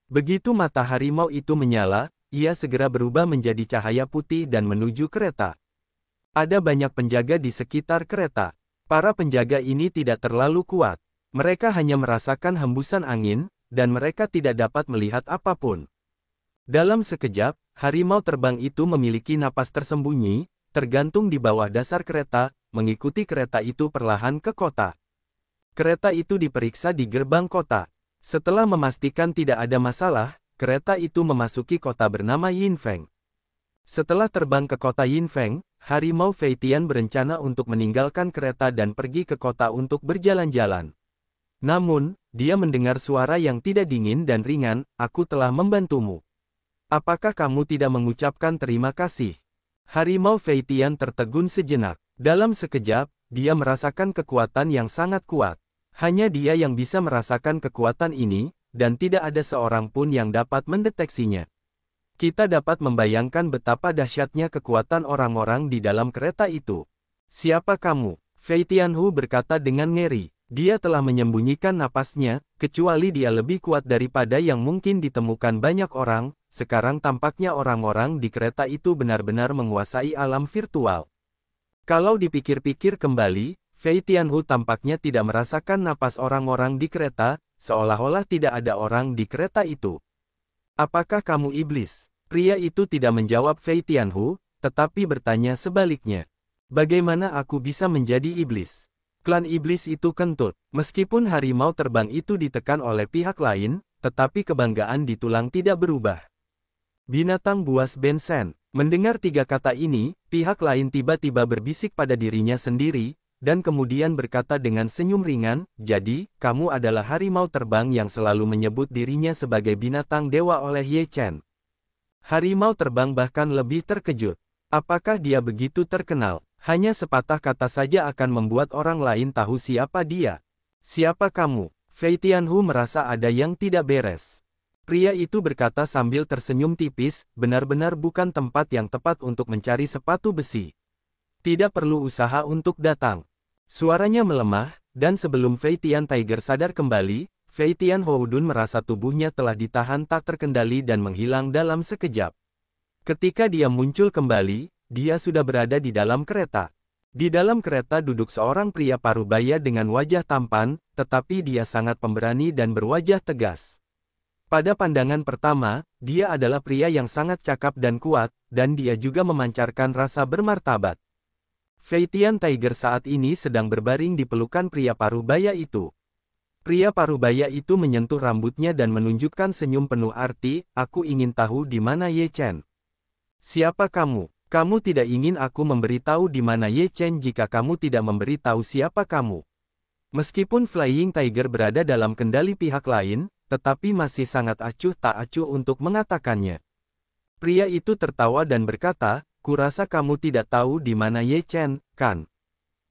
Begitu mata harimau itu menyala, ia segera berubah menjadi cahaya putih dan menuju kereta. Ada banyak penjaga di sekitar kereta. Para penjaga ini tidak terlalu kuat. Mereka hanya merasakan hembusan angin, dan mereka tidak dapat melihat apapun. Dalam sekejap, harimau terbang itu memiliki napas tersembunyi, tergantung di bawah dasar kereta, mengikuti kereta itu perlahan ke kota. Kereta itu diperiksa di gerbang kota. Setelah memastikan tidak ada masalah, kereta itu memasuki kota bernama Yinfeng. Setelah terbang ke kota Yinfeng, harimau Feitian berencana untuk meninggalkan kereta dan pergi ke kota untuk berjalan-jalan. Namun, dia mendengar suara yang tidak dingin dan ringan, aku telah membantumu. Apakah kamu tidak mengucapkan terima kasih? Harimau Feitian tertegun sejenak. Dalam sekejap, dia merasakan kekuatan yang sangat kuat. Hanya dia yang bisa merasakan kekuatan ini, dan tidak ada seorang pun yang dapat mendeteksinya. Kita dapat membayangkan betapa dahsyatnya kekuatan orang-orang di dalam kereta itu. Siapa kamu? Fei Tianhu berkata dengan ngeri. Dia telah menyembunyikan napasnya, kecuali dia lebih kuat daripada yang mungkin ditemukan banyak orang. Sekarang tampaknya orang-orang di kereta itu benar-benar menguasai alam virtual. Kalau dipikir-pikir kembali, Fei Tianhu tampaknya tidak merasakan napas orang-orang di kereta, seolah-olah tidak ada orang di kereta itu. Apakah kamu iblis? Pria itu tidak menjawab Fei Tianhu, tetapi bertanya sebaliknya. Bagaimana aku bisa menjadi iblis? Klan iblis itu kentut. Meskipun harimau terbang itu ditekan oleh pihak lain, tetapi kebanggaan di tulang tidak berubah. Binatang buas Bensen. Mendengar 3 kata ini, pihak lain tiba-tiba berbisik pada dirinya sendiri, dan kemudian berkata dengan senyum ringan, jadi, kamu adalah harimau terbang yang selalu menyebut dirinya sebagai binatang dewa oleh Ye Chen. Harimau terbang bahkan lebih terkejut. Apakah dia begitu terkenal? Hanya sepatah kata saja akan membuat orang lain tahu siapa dia. Siapa kamu? Fei Tianhu merasa ada yang tidak beres. Pria itu berkata sambil tersenyum tipis, benar-benar bukan tempat yang tepat untuk mencari sepatu besi. Tidak perlu usaha untuk datang. Suaranya melemah, dan sebelum Fei Tian Tiger sadar kembali, Fei Tian Houdun merasa tubuhnya telah ditahan tak terkendali dan menghilang dalam sekejap. Ketika dia muncul kembali, dia sudah berada di dalam kereta. Di dalam kereta duduk seorang pria parubaya dengan wajah tampan, tetapi dia sangat pemberani dan berwajah tegas. Pada pandangan pertama, dia adalah pria yang sangat cakap dan kuat, dan dia juga memancarkan rasa bermartabat. Fei Tian Tiger saat ini sedang berbaring di pelukan pria parubaya itu. Pria parubaya itu menyentuh rambutnya dan menunjukkan senyum penuh arti, aku ingin tahu di mana Ye Chen. Siapa kamu? Kamu tidak ingin aku memberitahu di mana Ye Chen jika kamu tidak memberitahu siapa kamu. Meskipun Flying Tiger berada dalam kendali pihak lain, tetapi masih sangat acuh tak acuh untuk mengatakannya. Pria itu tertawa dan berkata, kurasa kamu tidak tahu di mana Ye Chen, kan?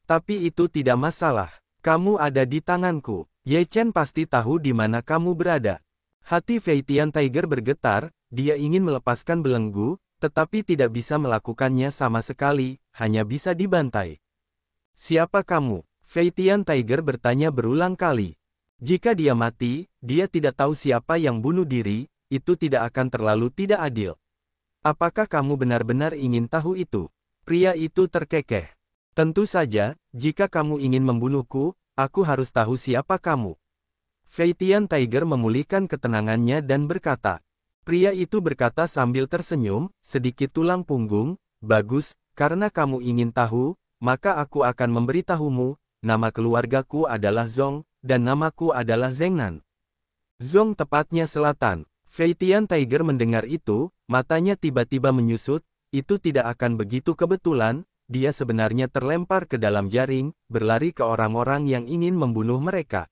Tapi itu tidak masalah. Kamu ada di tanganku. Ye Chen pasti tahu di mana kamu berada. Hati Fei Tian Tiger bergetar, dia ingin melepaskan belenggu, tetapi tidak bisa melakukannya sama sekali, hanya bisa dibantai. Siapa kamu? Fei Tian Tiger bertanya berulang kali. Jika dia mati, dia tidak tahu siapa yang bunuh diri, itu tidak akan terlalu tidak adil. Apakah kamu benar-benar ingin tahu itu? Pria itu terkekeh. Tentu saja, jika kamu ingin membunuhku, aku harus tahu siapa kamu. Fei Tian Tiger memulihkan ketenangannya dan berkata. Pria itu berkata sambil tersenyum, sedikit tulang punggung, bagus, karena kamu ingin tahu, maka aku akan memberitahumu, nama keluargaku adalah Zong, dan namaku adalah Zengnan. Zong tepatnya selatan. Fei Tian Tiger mendengar itu, matanya tiba-tiba menyusut, itu tidak akan begitu kebetulan, dia sebenarnya terlempar ke dalam jaring, berlari ke orang-orang yang ingin membunuh mereka.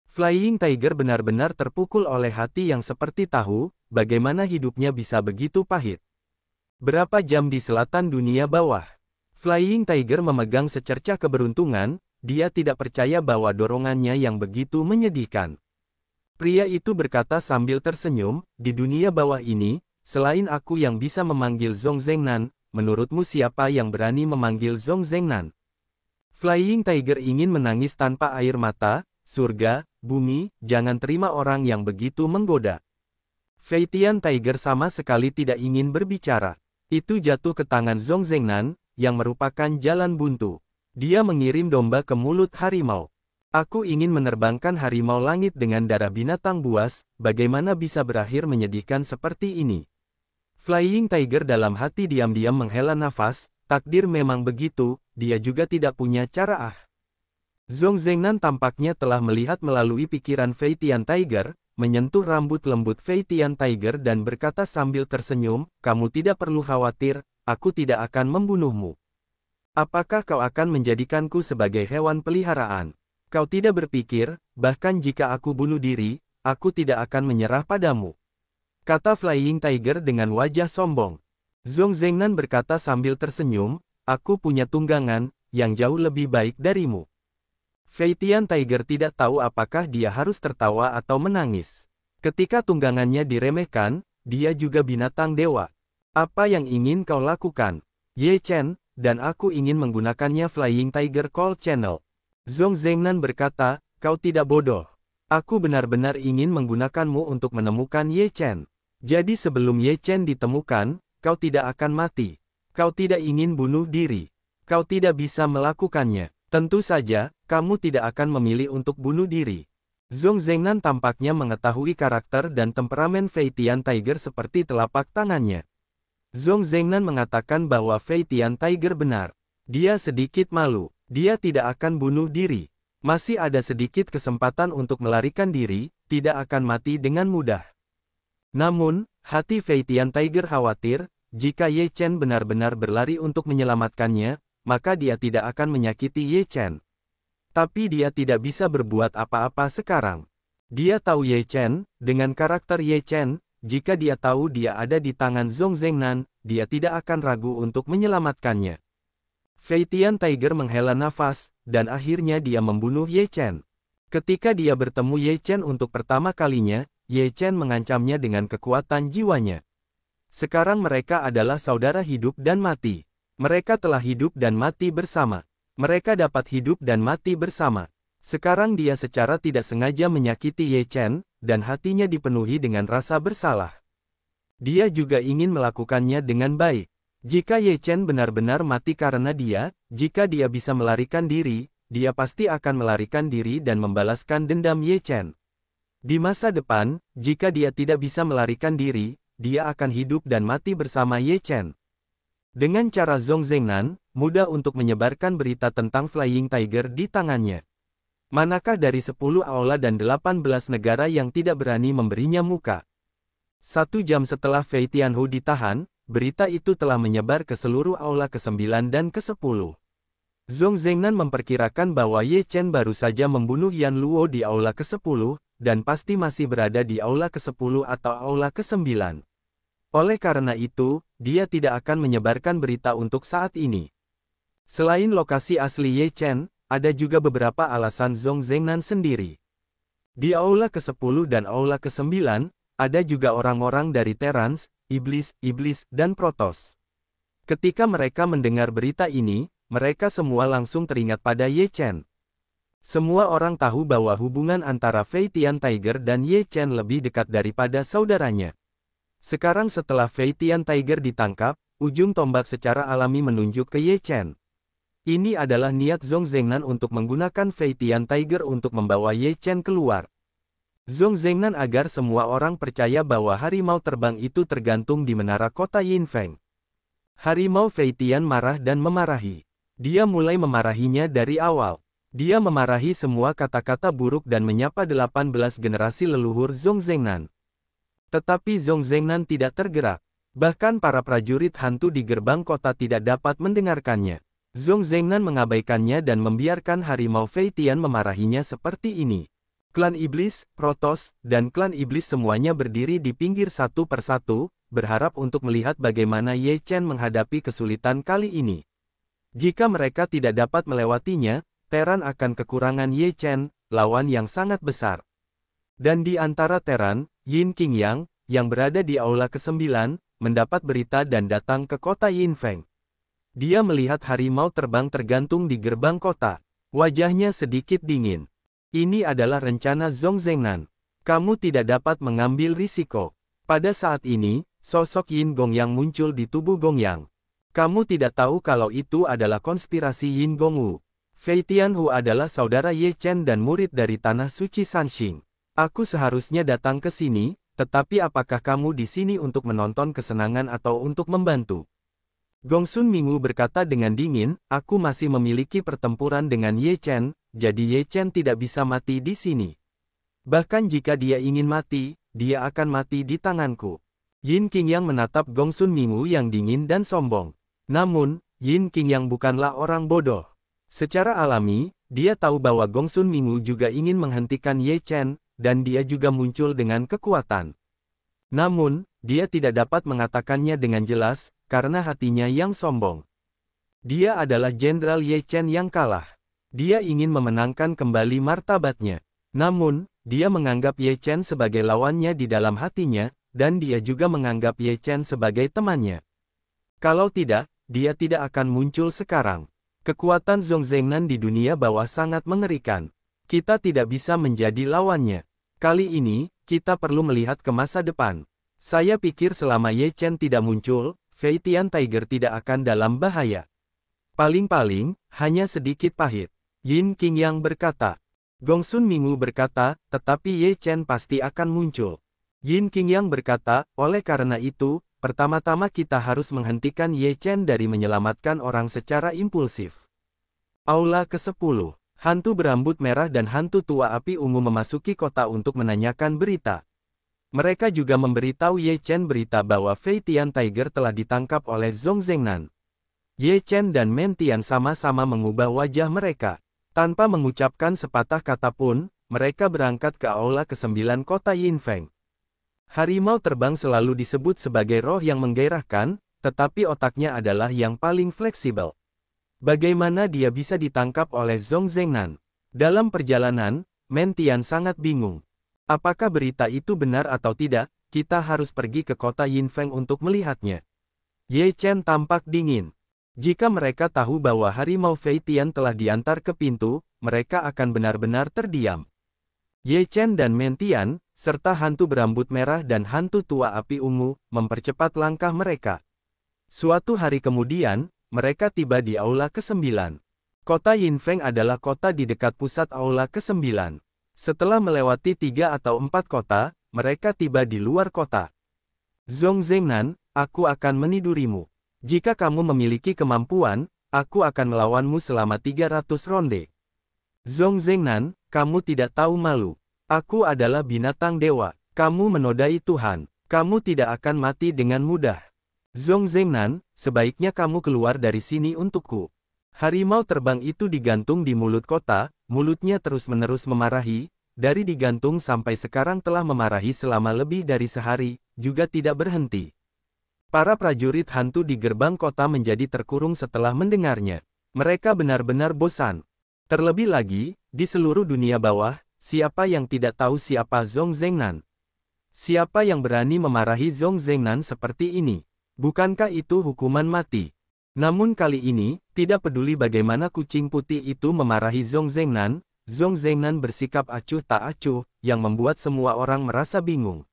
Flying Tiger benar-benar terpukul oleh hati yang seperti tahu, bagaimana hidupnya bisa begitu pahit. Berapa jam di selatan dunia bawah? Flying Tiger memegang secercah keberuntungan, dia tidak percaya bahwa dorongannya yang begitu menyedihkan. Pria itu berkata sambil tersenyum, di dunia bawah ini, selain aku yang bisa memanggil Zong Zengnan, menurutmu siapa yang berani memanggil Zong Zengnan? Flying Tiger ingin menangis tanpa air mata, surga, bumi, jangan terima orang yang begitu menggoda. Fei Tian Tiger sama sekali tidak ingin berbicara. Itu jatuh ke tangan Zong Zengnan, yang merupakan jalan buntu. Dia mengirim domba ke mulut harimau. Aku ingin menerbangkan harimau langit dengan darah binatang buas, bagaimana bisa berakhir menyedihkan seperti ini? Flying Tiger dalam hati diam-diam menghela nafas, takdir memang begitu, dia juga tidak punya cara. Zong Zengnan tampaknya telah melihat melalui pikiran Fei Tian Tiger, menyentuh rambut lembut Fei Tian Tiger dan berkata sambil tersenyum, kamu tidak perlu khawatir, aku tidak akan membunuhmu. Apakah kau akan menjadikanku sebagai hewan peliharaan? Kau tidak berpikir, bahkan jika aku bunuh diri, aku tidak akan menyerah padamu. Kata Flying Tiger dengan wajah sombong. Zong Zengnan berkata sambil tersenyum, aku punya tunggangan, yang jauh lebih baik darimu. Fei Tian Tiger tidak tahu apakah dia harus tertawa atau menangis. Ketika tunggangannya diremehkan, dia juga binatang dewa. Apa yang ingin kau lakukan? Ye Chen, dan aku ingin menggunakannya Flying Tiger Call Channel. Zhong Zhengnan berkata, kau tidak bodoh. Aku benar-benar ingin menggunakanmu untuk menemukan Ye Chen. Jadi sebelum Ye Chen ditemukan, kau tidak akan mati. Kau tidak ingin bunuh diri. Kau tidak bisa melakukannya. Tentu saja, kamu tidak akan memilih untuk bunuh diri. Zhong Zhengnan tampaknya mengetahui karakter dan temperamen Fei Tian Tiger seperti telapak tangannya. Zhong Zhengnan mengatakan bahwa Fei Tian Tiger benar. Dia sedikit malu. Dia tidak akan bunuh diri. Masih ada sedikit kesempatan untuk melarikan diri, tidak akan mati dengan mudah. Namun, hati Fei Tian Tiger khawatir, jika Ye Chen benar-benar berlari untuk menyelamatkannya, maka dia tidak akan menyakiti Ye Chen. Tapi dia tidak bisa berbuat apa-apa sekarang. Dia tahu Ye Chen, dengan karakter Ye Chen, jika dia tahu dia ada di tangan Zhong Zhengnan, dia tidak akan ragu untuk menyelamatkannya. Fei Tian Tiger menghela nafas, dan akhirnya dia membunuh Ye Chen. Ketika dia bertemu Ye Chen untuk pertama kalinya, Ye Chen mengancamnya dengan kekuatan jiwanya. Sekarang mereka adalah saudara hidup dan mati. Mereka telah hidup dan mati bersama. Mereka dapat hidup dan mati bersama. Sekarang dia secara tidak sengaja menyakiti Ye Chen, dan hatinya dipenuhi dengan rasa bersalah. Dia juga ingin melakukannya dengan baik. Jika Ye Chen benar-benar mati karena dia, jika dia bisa melarikan diri, dia pasti akan melarikan diri dan membalaskan dendam Ye Chen. Di masa depan, jika dia tidak bisa melarikan diri, dia akan hidup dan mati bersama Ye Chen. Dengan cara Zhong Zhengnan, mudah untuk menyebarkan berita tentang Flying Tiger di tangannya. Manakah dari 10 aula dan 18 negara yang tidak berani memberinya muka? 1 jam setelah Fei Tianhu ditahan, berita itu telah menyebar ke seluruh aula ke-9 dan ke-10. Zhong Zhengnan memperkirakan bahwa Ye Chen baru saja membunuh Yan Luo di aula ke-10, dan pasti masih berada di aula ke-10 atau aula ke-9. Oleh karena itu, dia tidak akan menyebarkan berita untuk saat ini. Selain lokasi asli Ye Chen, ada juga beberapa alasan Zhong Zhengnan sendiri. Di aula ke-10 dan aula ke-9, ada juga orang-orang dari Terans, Iblis, dan Protoss. Ketika mereka mendengar berita ini, mereka semua langsung teringat pada Ye Chen. Semua orang tahu bahwa hubungan antara Fei Tian Tiger dan Ye Chen lebih dekat daripada saudaranya. Sekarang setelah Fei Tian Tiger ditangkap, ujung tombak secara alami menunjuk ke Ye Chen. Ini adalah niat Zhong Zhengnan untuk menggunakan Fei Tian Tiger untuk membawa Ye Chen keluar. Zhong Zhengnan agar semua orang percaya bahwa harimau terbang itu tergantung di menara kota Yinfeng. Harimau Fei Tian marah dan memarahi. Dia mulai memarahinya dari awal. Dia memarahi semua kata-kata buruk dan menyapa 18 generasi leluhur Zhong Zhengnan. Tetapi Zhong Zhengnan tidak tergerak. Bahkan para prajurit hantu di gerbang kota tidak dapat mendengarkannya. Zhong Zhengnan mengabaikannya dan membiarkan harimau Fei Tian memarahinya seperti ini. Klan Iblis, Protoss, dan klan Iblis semuanya berdiri di pinggir satu persatu, berharap untuk melihat bagaimana Ye Chen menghadapi kesulitan kali ini. Jika mereka tidak dapat melewatinya, Terran akan kekurangan Ye Chen, lawan yang sangat besar. Dan di antara Terran, Yin Qingyang, yang berada di aula ke-9, mendapat berita dan datang ke kota Yinfeng. Dia melihat harimau terbang tergantung di gerbang kota. Wajahnya sedikit dingin. Ini adalah rencana Zhong Zhengnan. Kamu tidak dapat mengambil risiko. Pada saat ini, sosok Yin Gongyang muncul di tubuh Gongyang. Kamu tidak tahu kalau itu adalah konspirasi Yin Gongwu. Fei Tianhu adalah saudara Ye Chen dan murid dari Tanah Suci Sanxing. Aku seharusnya datang ke sini, tetapi apakah kamu di sini untuk menonton kesenangan atau untuk membantu? Gongsun Mingwu berkata dengan dingin, aku masih memiliki pertempuran dengan Ye Chen, jadi Ye Chen tidak bisa mati di sini. Bahkan jika dia ingin mati, dia akan mati di tanganku. Yin Qingyang menatap Gongsun Mingwu yang dingin dan sombong. Namun, Yin Qingyang bukanlah orang bodoh. Secara alami, dia tahu bahwa Gongsun Mingwu juga ingin menghentikan Ye Chen, dan dia juga muncul dengan kekuatan. Namun, dia tidak dapat mengatakannya dengan jelas, karena hatinya yang sombong. Dia adalah Jenderal Ye Chen yang kalah. Dia ingin memenangkan kembali martabatnya. Namun, dia menganggap Ye Chen sebagai lawannya di dalam hatinya, dan dia juga menganggap Ye Chen sebagai temannya. Kalau tidak, dia tidak akan muncul sekarang. Kekuatan Zhong Zhengnan di dunia bawah sangat mengerikan. Kita tidak bisa menjadi lawannya. Kali ini, kita perlu melihat ke masa depan. Saya pikir selama Ye Chen tidak muncul, Fei Tian Tiger tidak akan dalam bahaya. Paling-paling, hanya sedikit pahit. Yin Qingyang berkata. Gongsun Mingu berkata, tetapi Ye Chen pasti akan muncul. Yin Qingyang berkata, oleh karena itu, pertama-tama kita harus menghentikan Ye Chen dari menyelamatkan orang secara impulsif. Aula ke-10. Hantu berambut merah dan hantu tua api ungu memasuki kota untuk menanyakan berita. Mereka juga memberitahu Ye Chen berita bahwa Fei Tian Tiger telah ditangkap oleh Zhong Zhengnan. Ye Chen dan Men Tian sama-sama mengubah wajah mereka. Tanpa mengucapkan sepatah kata pun, mereka berangkat ke aula ke-9 kota Yinfeng. Harimau terbang selalu disebut sebagai roh yang menggairahkan, tetapi otaknya adalah yang paling fleksibel. Bagaimana dia bisa ditangkap oleh Zhong Zhengnan? Dalam perjalanan, Men Tian sangat bingung. Apakah berita itu benar atau tidak? Kita harus pergi ke kota Yinfeng untuk melihatnya. Ye Chen tampak dingin. Jika mereka tahu bahwa harimau Fei Tian telah diantar ke pintu, mereka akan benar-benar terdiam. Ye Chen dan Men Tian, serta hantu berambut merah dan hantu tua api ungu, mempercepat langkah mereka. Suatu hari kemudian, mereka tiba di aula ke-9. Kota Yinfeng adalah kota di dekat pusat aula ke-9. Setelah melewati 3 atau 4 kota, mereka tiba di luar kota. Zhong Zhengnan, aku akan menidurimu. Jika kamu memiliki kemampuan, aku akan melawanmu selama 300 ronde. Zhong Zhengnan, kamu tidak tahu malu. Aku adalah binatang dewa. Kamu menodai Tuhan. Kamu tidak akan mati dengan mudah. Zhong Zhengnan, sebaiknya kamu keluar dari sini untukku. Harimau terbang itu digantung di mulut kota, mulutnya terus-menerus memarahi, dari digantung sampai sekarang telah memarahi selama lebih dari sehari, juga tidak berhenti. Para prajurit hantu di gerbang kota menjadi terkurung setelah mendengarnya. Mereka benar-benar bosan. Terlebih lagi, di seluruh dunia bawah, siapa yang tidak tahu siapa Zhong Zhengnan? Siapa yang berani memarahi Zhong Zhengnan seperti ini? Bukankah itu hukuman mati? Namun kali ini, tidak peduli bagaimana kucing putih itu memarahi Zhong Zhengnan bersikap acuh tak acuh, yang membuat semua orang merasa bingung.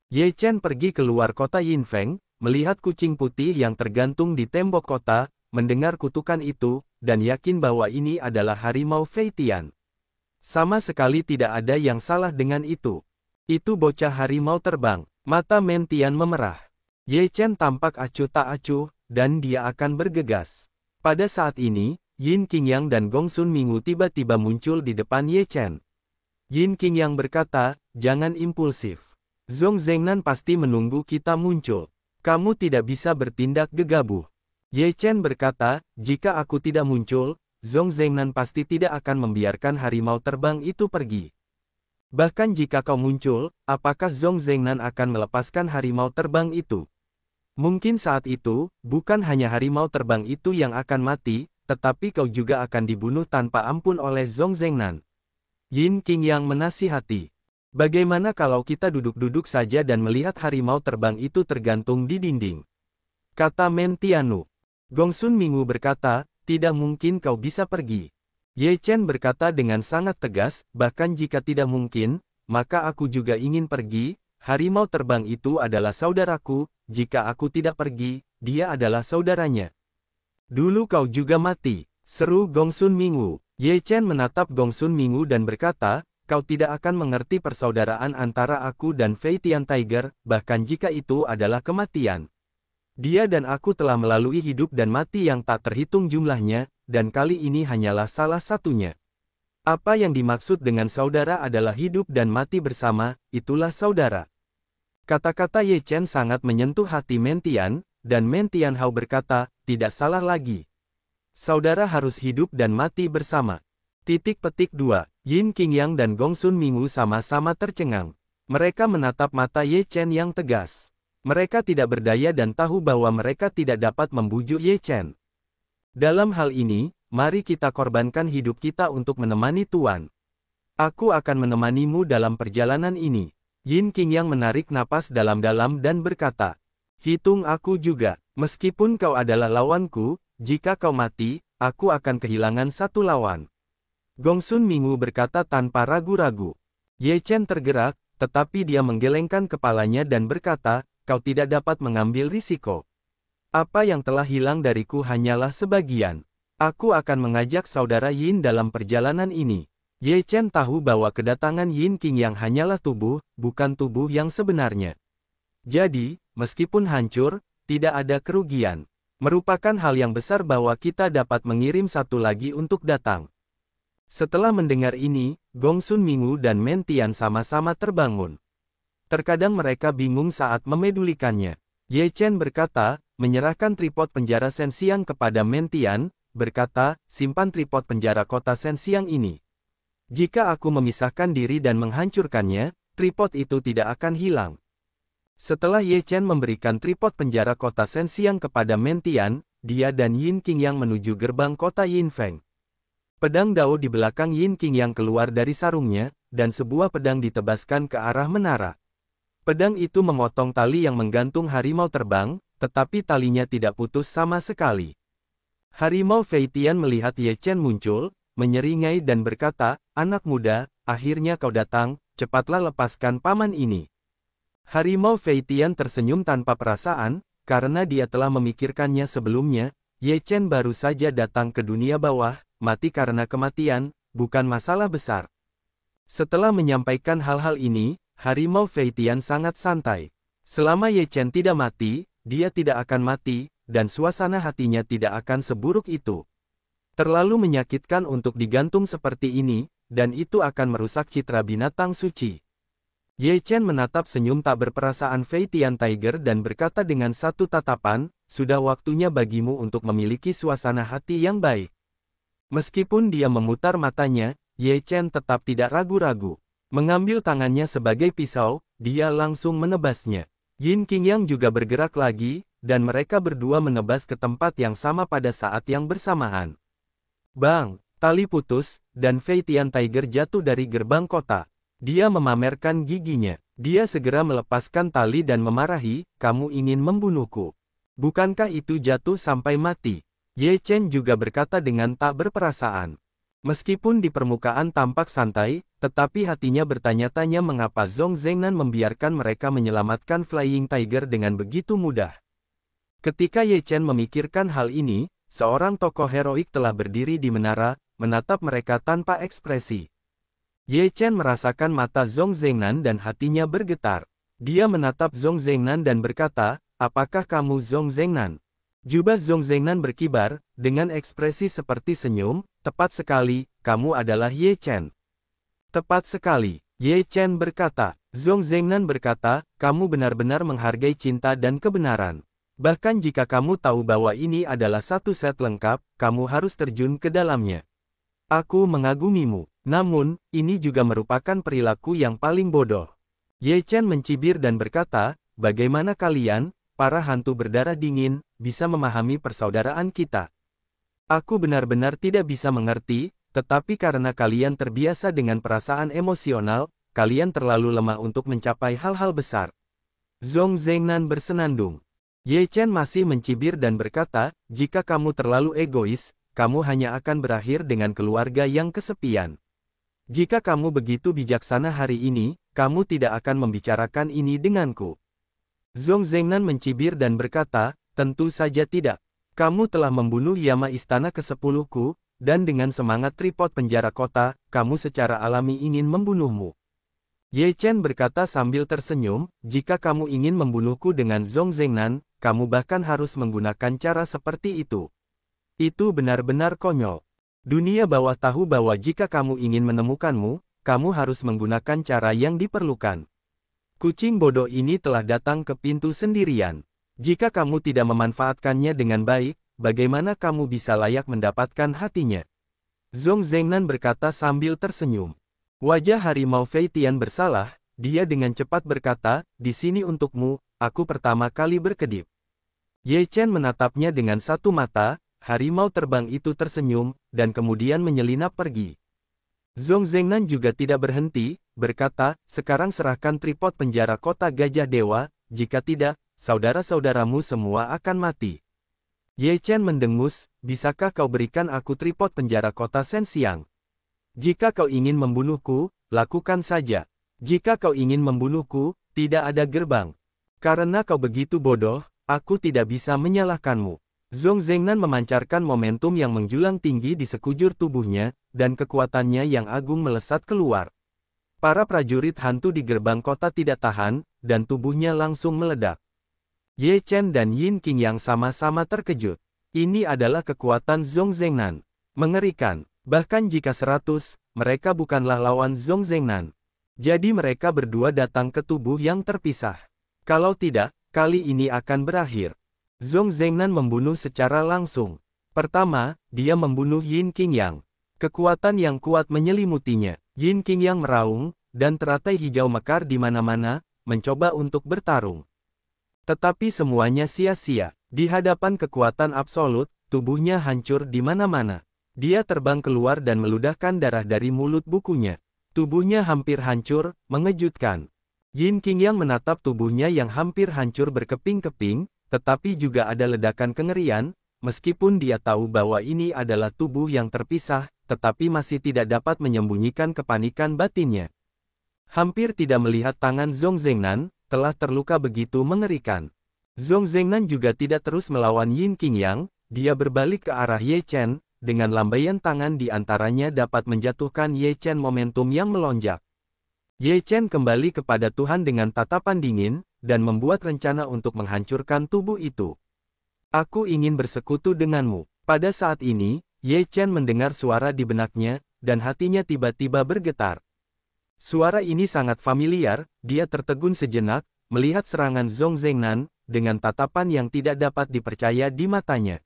Ye Chen pergi keluar kota Yinfeng, melihat kucing putih yang tergantung di tembok kota, mendengar kutukan itu, dan yakin bahwa ini adalah harimau Fei Tian. Sama sekali tidak ada yang salah dengan itu. Itu bocah harimau terbang. Mata Men Tian memerah. Ye Chen tampak acuh tak acuh, dan dia akan bergegas. Pada saat ini, Yin Qingyang dan Gongsun Mingu tiba-tiba muncul di depan Ye Chen. Yin Qingyang berkata, jangan impulsif. Zhong Zhengnan pasti menunggu kita muncul. Kamu tidak bisa bertindak gegabah. Ye Chen berkata, jika aku tidak muncul, Zhong Zhengnan pasti tidak akan membiarkan harimau terbang itu pergi. Bahkan jika kau muncul, apakah Zhong Zhengnan akan melepaskan harimau terbang itu? Mungkin saat itu, bukan hanya harimau terbang itu yang akan mati, tetapi kau juga akan dibunuh tanpa ampun oleh Zhong Zhengnan. Yin Qingyang menasihati. Bagaimana kalau kita duduk-duduk saja dan melihat harimau terbang itu tergantung di dinding? Kata Men Tianu. Gongsun Mingu berkata, tidak mungkin kau bisa pergi. Ye Chen berkata dengan sangat tegas, bahkan jika tidak mungkin, maka aku juga ingin pergi, harimau terbang itu adalah saudaraku, jika aku tidak pergi, dia adalah saudaranya. Dulu kau juga mati, seru Gongsun Mingu. Ye Chen menatap Gongsun Mingu dan berkata, kau tidak akan mengerti persaudaraan antara aku dan Fei Tian Tiger, bahkan jika itu adalah kematian. Dia dan aku telah melalui hidup dan mati yang tak terhitung jumlahnya, dan kali ini hanyalah salah satunya. Apa yang dimaksud dengan saudara adalah hidup dan mati bersama, itulah saudara. Kata-kata Ye Chen sangat menyentuh hati Men Tian, dan Men Tianhao berkata, tidak salah lagi. Saudara harus hidup dan mati bersama. Titik petik 2. Yin Qingyang dan Gongsun Mingu sama-sama tercengang. Mereka menatap mata Ye Chen yang tegas. Mereka tidak berdaya dan tahu bahwa mereka tidak dapat membujuk Ye Chen. Dalam hal ini, mari kita korbankan hidup kita untuk menemani Tuan. Aku akan menemanimu dalam perjalanan ini. Yin Qingyang menarik napas dalam-dalam dan berkata, hitung aku juga. Meskipun kau adalah lawanku, jika kau mati, aku akan kehilangan satu lawan. Gongsun Mingu berkata tanpa ragu-ragu. Ye Chen tergerak, tetapi dia menggelengkan kepalanya dan berkata, kau tidak dapat mengambil risiko. Apa yang telah hilang dariku hanyalah sebagian. Aku akan mengajak saudara Yin dalam perjalanan ini. Ye Chen tahu bahwa kedatangan Yin Qingyang hanyalah tubuh, bukan tubuh yang sebenarnya. Jadi, meskipun hancur, tidak ada kerugian. Merupakan hal yang besar bahwa kita dapat mengirim satu lagi untuk datang. Setelah mendengar ini, Gongsun Mingu dan Mentian sama-sama terbangun. Terkadang mereka bingung saat memedulikannya. Ye Chen berkata, menyerahkan tripod penjara Sensiang kepada Mentian, berkata, simpan tripod penjara kota Sensiang ini. Jika aku memisahkan diri dan menghancurkannya, tripod itu tidak akan hilang. Setelah Ye Chen memberikan tripod penjara kota Sensiang kepada Mentian, dia dan Yin Qingyang menuju gerbang kota Yinfeng. Pedang Dao di belakang Yin Qingyang keluar dari sarungnya, dan sebuah pedang ditebaskan ke arah menara. Pedang itu memotong tali yang menggantung harimau terbang, tetapi talinya tidak putus sama sekali. Harimau Feitian melihat Ye Chen muncul, menyeringai dan berkata, anak muda, akhirnya kau datang, cepatlah lepaskan paman ini. Harimau Feitian tersenyum tanpa perasaan, karena dia telah memikirkannya sebelumnya. Ye Chen baru saja datang ke dunia bawah, mati karena kematian, bukan masalah besar. Setelah menyampaikan hal-hal ini, Harimau Feitian sangat santai. Selama Ye Chen tidak mati, dia tidak akan mati, dan suasana hatinya tidak akan seburuk itu. Terlalu menyakitkan untuk digantung seperti ini, dan itu akan merusak citra binatang suci. Ye Chen menatap senyum tak berperasaan Feitian Tiger dan berkata dengan satu tatapan, sudah waktunya bagimu untuk memiliki suasana hati yang baik. Meskipun dia memutar matanya, Ye Chen tetap tidak ragu-ragu. Mengambil tangannya sebagai pisau, dia langsung menebasnya. Yin Qingyang juga bergerak lagi, dan mereka berdua menebas ke tempat yang sama pada saat yang bersamaan. Bang! Tali putus, dan Feitian Tiger jatuh dari gerbang kota. Dia memamerkan giginya. Dia segera melepaskan tali dan memarahi, kamu ingin membunuhku. Bukankah itu jatuh sampai mati? Ye Chen juga berkata dengan tak berperasaan. Meskipun di permukaan tampak santai, tetapi hatinya bertanya-tanya mengapa Zhong Zhengnan membiarkan mereka menyelamatkan Flying Tiger dengan begitu mudah. Ketika Ye Chen memikirkan hal ini, seorang tokoh heroik telah berdiri di menara, menatap mereka tanpa ekspresi. Ye Chen merasakan mata Zhong Zhengnan dan hatinya bergetar. Dia menatap Zhong Zhengnan dan berkata, apakah kamu Zhong Zhengnan? Jubah Zhong Zhengnan berkibar, dengan ekspresi seperti senyum, tepat sekali, kamu adalah Ye Chen. Tepat sekali, Ye Chen berkata. Zhong Zhengnan berkata, kamu benar-benar menghargai cinta dan kebenaran. Bahkan jika kamu tahu bahwa ini adalah satu set lengkap, kamu harus terjun ke dalamnya. Aku mengagumimu, namun, ini juga merupakan perilaku yang paling bodoh. Ye Chen mencibir dan berkata, bagaimana kalian, para hantu berdarah dingin, bisa memahami persaudaraan kita? Aku benar-benar tidak bisa mengerti, tetapi karena kalian terbiasa dengan perasaan emosional, kalian terlalu lemah untuk mencapai hal-hal besar. Zhong Zhengnan bersenandung. Ye Chen masih mencibir dan berkata, jika kamu terlalu egois, kamu hanya akan berakhir dengan keluarga yang kesepian. Jika kamu begitu bijaksana hari ini, kamu tidak akan membicarakan ini denganku. Zhong Zhengnan mencibir dan berkata, tentu saja tidak. Kamu telah membunuh Yama istana ke-10-ku, dan dengan semangat tripod penjara kota, kamu secara alami ingin membunuhmu. Ye Chen berkata sambil tersenyum, jika kamu ingin membunuhku dengan Zhong Zhengnan, kamu bahkan harus menggunakan cara seperti itu. Itu benar-benar konyol. Dunia bawah tahu bahwa jika kamu ingin menemukanmu, kamu harus menggunakan cara yang diperlukan. Kucing bodoh ini telah datang ke pintu sendirian. Jika kamu tidak memanfaatkannya dengan baik, bagaimana kamu bisa layak mendapatkan hatinya? Zhong Zhengnan berkata sambil tersenyum. Wajah harimau Feitian bersalah, dia dengan cepat berkata, di sini untukmu, aku pertama kali berkedip. Ye Chen menatapnya dengan satu mata, harimau terbang itu tersenyum, dan kemudian menyelinap pergi. Zhong Zhengnan juga tidak berhenti, berkata, sekarang serahkan tripod penjara kota Gajah Dewa, jika tidak, saudara-saudaramu semua akan mati. Ye Chen mendengus, bisakah kau berikan aku tripod penjara kota Sensiang? Jika kau ingin membunuhku, lakukan saja. Jika kau ingin membunuhku, tidak ada gerbang. Karena kau begitu bodoh, aku tidak bisa menyalahkanmu. Zhong Zhengnan memancarkan momentum yang menjulang tinggi di sekujur tubuhnya, dan kekuatannya yang agung melesat keluar. Para prajurit hantu di gerbang kota tidak tahan, dan tubuhnya langsung meledak. Ye Chen dan Yin Qingyang sama-sama terkejut. Ini adalah kekuatan Zhong Zhengnan. Mengerikan. Bahkan jika 100, mereka bukanlah lawan Zhong Zhengnan. Jadi mereka berdua datang ke tubuh yang terpisah. Kalau tidak, kali ini akan berakhir. Zhong Zhengnan membunuh secara langsung. Pertama, dia membunuh Yin Qingyang. Kekuatan yang kuat menyelimutinya. Yin Qingyang meraung, dan teratai hijau mekar di mana-mana, mencoba untuk bertarung. Tetapi semuanya sia-sia. Di hadapan kekuatan absolut, tubuhnya hancur di mana-mana. Dia terbang keluar dan meludahkan darah dari mulut bukunya. Tubuhnya hampir hancur, mengejutkan. Yin Qingyang menatap tubuhnya yang hampir hancur berkeping-keping, tetapi juga ada ledakan kengerian, meskipun dia tahu bahwa ini adalah tubuh yang terpisah, tetapi masih tidak dapat menyembunyikan kepanikan batinnya. Hampir tidak melihat tangan Zhong Zhengnan, telah terluka begitu mengerikan. Zhong Zhengnan juga tidak terus melawan Yin Qingyang, dia berbalik ke arah Ye Chen, dengan lambaian tangan di antaranya dapat menjatuhkan Ye Chen momentum yang melonjak. Ye Chen kembali kepada Tuhan dengan tatapan dingin, dan membuat rencana untuk menghancurkan tubuh itu. Aku ingin bersekutu denganmu. Pada saat ini, Ye Chen mendengar suara di benaknya, dan hatinya tiba-tiba bergetar. Suara ini sangat familiar, dia tertegun sejenak, melihat serangan Zhong Zhengnan, dengan tatapan yang tidak dapat dipercaya di matanya.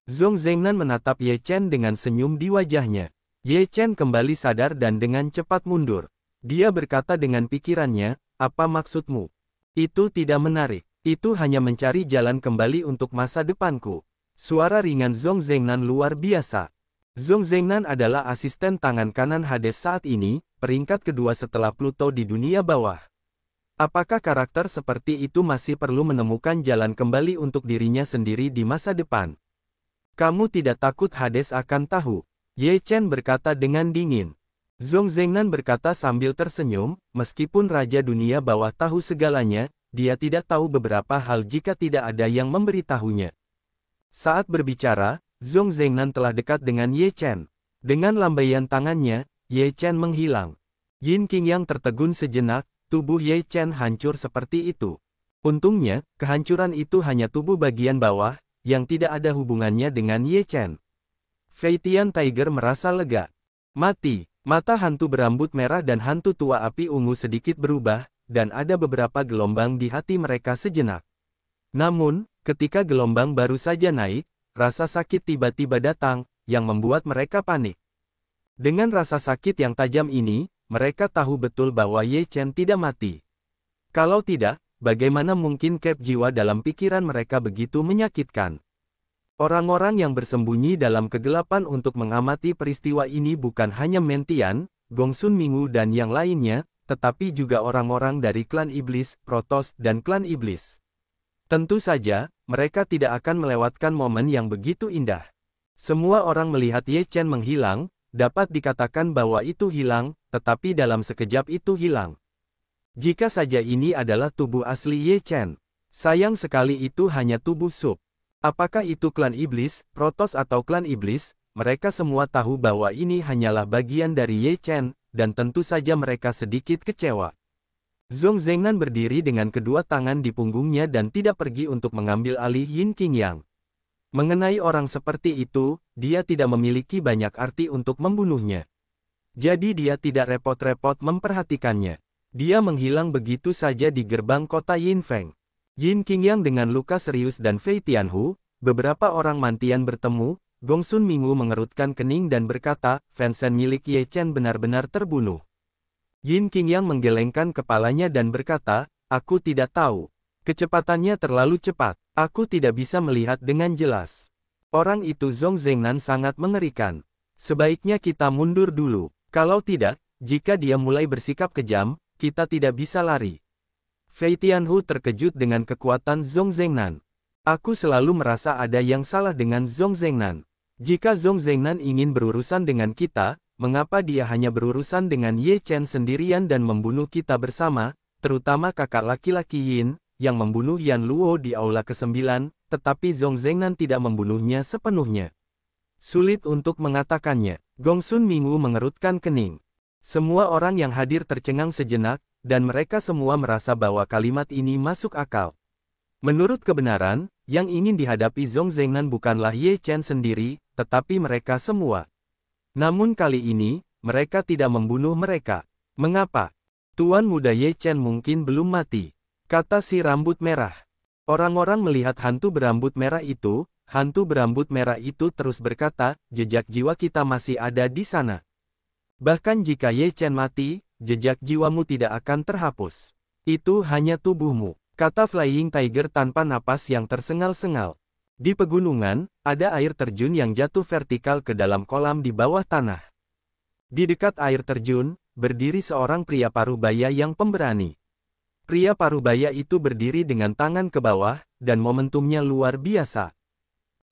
Zhong Zhengnan menatap Ye Chen dengan senyum di wajahnya. Ye Chen kembali sadar dan dengan cepat mundur. Dia berkata dengan pikirannya, apa maksudmu? Itu tidak menarik. Itu hanya mencari jalan kembali untuk masa depanku. Suara ringan Zhong Zhengnan luar biasa. Zhong Zhengnan adalah asisten tangan kanan Hades saat ini, peringkat kedua setelah Pluto di dunia bawah. Apakah karakter seperti itu masih perlu menemukan jalan kembali untuk dirinya sendiri di masa depan? Kamu tidak takut Hades akan tahu? Ye Chen berkata dengan dingin. Zhong Zhengnan berkata sambil tersenyum, meskipun Raja Dunia Bawah tahu segalanya, dia tidak tahu beberapa hal jika tidak ada yang memberitahunya. Saat berbicara, Zhong Zhengnan telah dekat dengan Ye Chen. Dengan lambaian tangannya, Ye Chen menghilang. Yin Qingyang tertegun sejenak, tubuh Ye Chen hancur seperti itu. Untungnya, kehancuran itu hanya tubuh bagian bawah, yang tidak ada hubungannya dengan Ye Chen. Fei Tian Tiger merasa lega. Mati. Mata hantu berambut merah dan hantu tua api ungu sedikit berubah, dan ada beberapa gelombang di hati mereka sejenak. Namun, ketika gelombang baru saja naik, rasa sakit tiba-tiba datang, yang membuat mereka panik. Dengan rasa sakit yang tajam ini, mereka tahu betul bahwa Ye Chen tidak mati. Kalau tidak, bagaimana mungkin kep jiwa dalam pikiran mereka begitu menyakitkan? Orang-orang yang bersembunyi dalam kegelapan untuk mengamati peristiwa ini bukan hanya Mentian, Gongsun Mingu dan yang lainnya, tetapi juga orang-orang dari klan iblis, Protoss dan klan iblis. Tentu saja, mereka tidak akan melewatkan momen yang begitu indah. Semua orang melihat Ye Chen menghilang, dapat dikatakan bahwa itu hilang, tetapi dalam sekejap itu hilang. Jika saja ini adalah tubuh asli Ye Chen. Sayang sekali itu hanya tubuh sup. Apakah itu klan iblis, Protoss atau klan iblis, mereka semua tahu bahwa ini hanyalah bagian dari Ye Chen, dan tentu saja mereka sedikit kecewa. Zhong Zhengnan berdiri dengan kedua tangan di punggungnya dan tidak pergi untuk mengambil alih Yin Qingyang. Mengenai orang seperti itu, dia tidak memiliki banyak arti untuk membunuhnya. Jadi dia tidak repot-repot memperhatikannya. Dia menghilang begitu saja di gerbang kota Yinfeng. Yin Qingyang dengan luka serius dan Fei Tianhu, beberapa orang mantian bertemu, Gongsun Mingu mengerutkan kening dan berkata, fansen milik Ye Chen benar-benar terbunuh. Yin Qingyang menggelengkan kepalanya dan berkata, aku tidak tahu. Kecepatannya terlalu cepat. Aku tidak bisa melihat dengan jelas. Orang itu Zhong Zhengnan sangat mengerikan. Sebaiknya kita mundur dulu. Kalau tidak, jika dia mulai bersikap kejam, kita tidak bisa lari. Fei Tianhu terkejut dengan kekuatan Zhong Zhengnan. Aku selalu merasa ada yang salah dengan Zhong Zhengnan. Jika Zhong Zhengnan ingin berurusan dengan kita, mengapa dia hanya berurusan dengan Ye Chen sendirian dan membunuh kita bersama, terutama kakak laki-laki Yin, yang membunuh Yan Luo di aula ke-9, tetapi Zhong Zhengnan tidak membunuhnya sepenuhnya. Sulit untuk mengatakannya. Gongsun Mingwu mengerutkan kening. Semua orang yang hadir tercengang sejenak, dan mereka semua merasa bahwa kalimat ini masuk akal. Menurut kebenaran, yang ingin dihadapi Zhong Zhengnan bukanlah Ye Chen sendiri, tetapi mereka semua. Namun kali ini, mereka tidak membunuh mereka. Mengapa? Tuan muda Ye Chen mungkin belum mati, kata si rambut merah. Orang-orang melihat hantu berambut merah itu. Hantu berambut merah itu terus berkata, jejak jiwa kita masih ada di sana. Bahkan jika Ye Chen mati, jejak jiwamu tidak akan terhapus. Itu hanya tubuhmu, kata Flying Tiger tanpa napas yang tersengal-sengal. Di pegunungan, ada air terjun yang jatuh vertikal ke dalam kolam di bawah tanah. Di dekat air terjun, berdiri seorang pria parubaya yang pemberani. Pria parubaya itu berdiri dengan tangan ke bawah, dan momentumnya luar biasa.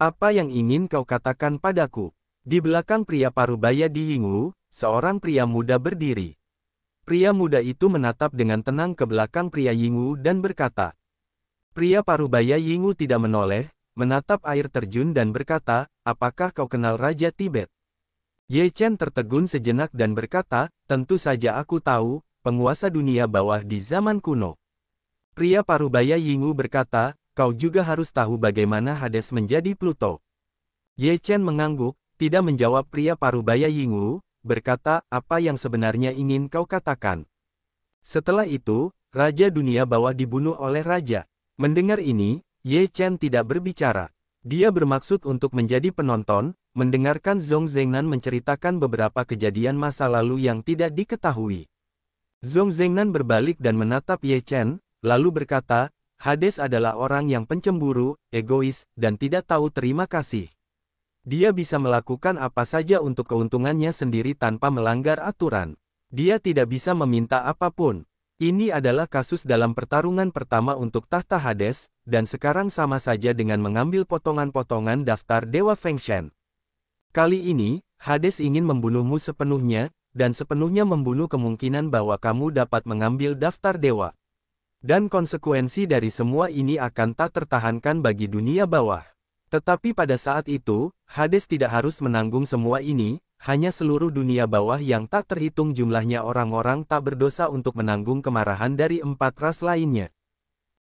Apa yang ingin kau katakan padaku? Di belakang pria parubaya di Yingwu, seorang pria muda berdiri. Pria muda itu menatap dengan tenang ke belakang pria Yingwu dan berkata. Pria parubaya Yingwu tidak menoleh, menatap air terjun dan berkata, apakah kau kenal Raja Tibet? Ye Chen tertegun sejenak dan berkata, tentu saja aku tahu, penguasa dunia bawah di zaman kuno. Pria parubaya Yingwu berkata, kau juga harus tahu bagaimana Hades menjadi Pluto. Ye Chen mengangguk, tidak menjawab pria parubaya Yingwu, berkata, apa yang sebenarnya ingin kau katakan? Setelah itu, Raja Dunia Bawah dibunuh oleh Raja. Mendengar ini, Ye Chen tidak berbicara. Dia bermaksud untuk menjadi penonton, mendengarkan Zhong Zhengnan menceritakan beberapa kejadian masa lalu yang tidak diketahui. Zhong Zhengnan berbalik dan menatap Ye Chen, lalu berkata, Hades adalah orang yang pencemburu, egois, dan tidak tahu terima kasih. Dia bisa melakukan apa saja untuk keuntungannya sendiri tanpa melanggar aturan. Dia tidak bisa meminta apapun. Ini adalah kasus dalam pertarungan pertama untuk tahta Hades, dan sekarang sama saja dengan mengambil potongan-potongan daftar Dewa Fengshen. Kali ini, Hades ingin membunuhmu sepenuhnya, dan sepenuhnya membunuh kemungkinan bahwa kamu dapat mengambil daftar dewa. Dan konsekuensi dari semua ini akan tak tertahankan bagi dunia bawah. Tetapi pada saat itu, Hades tidak harus menanggung semua ini, hanya seluruh dunia bawah yang tak terhitung jumlahnya orang-orang tak berdosa untuk menanggung kemarahan dari 4 ras lainnya.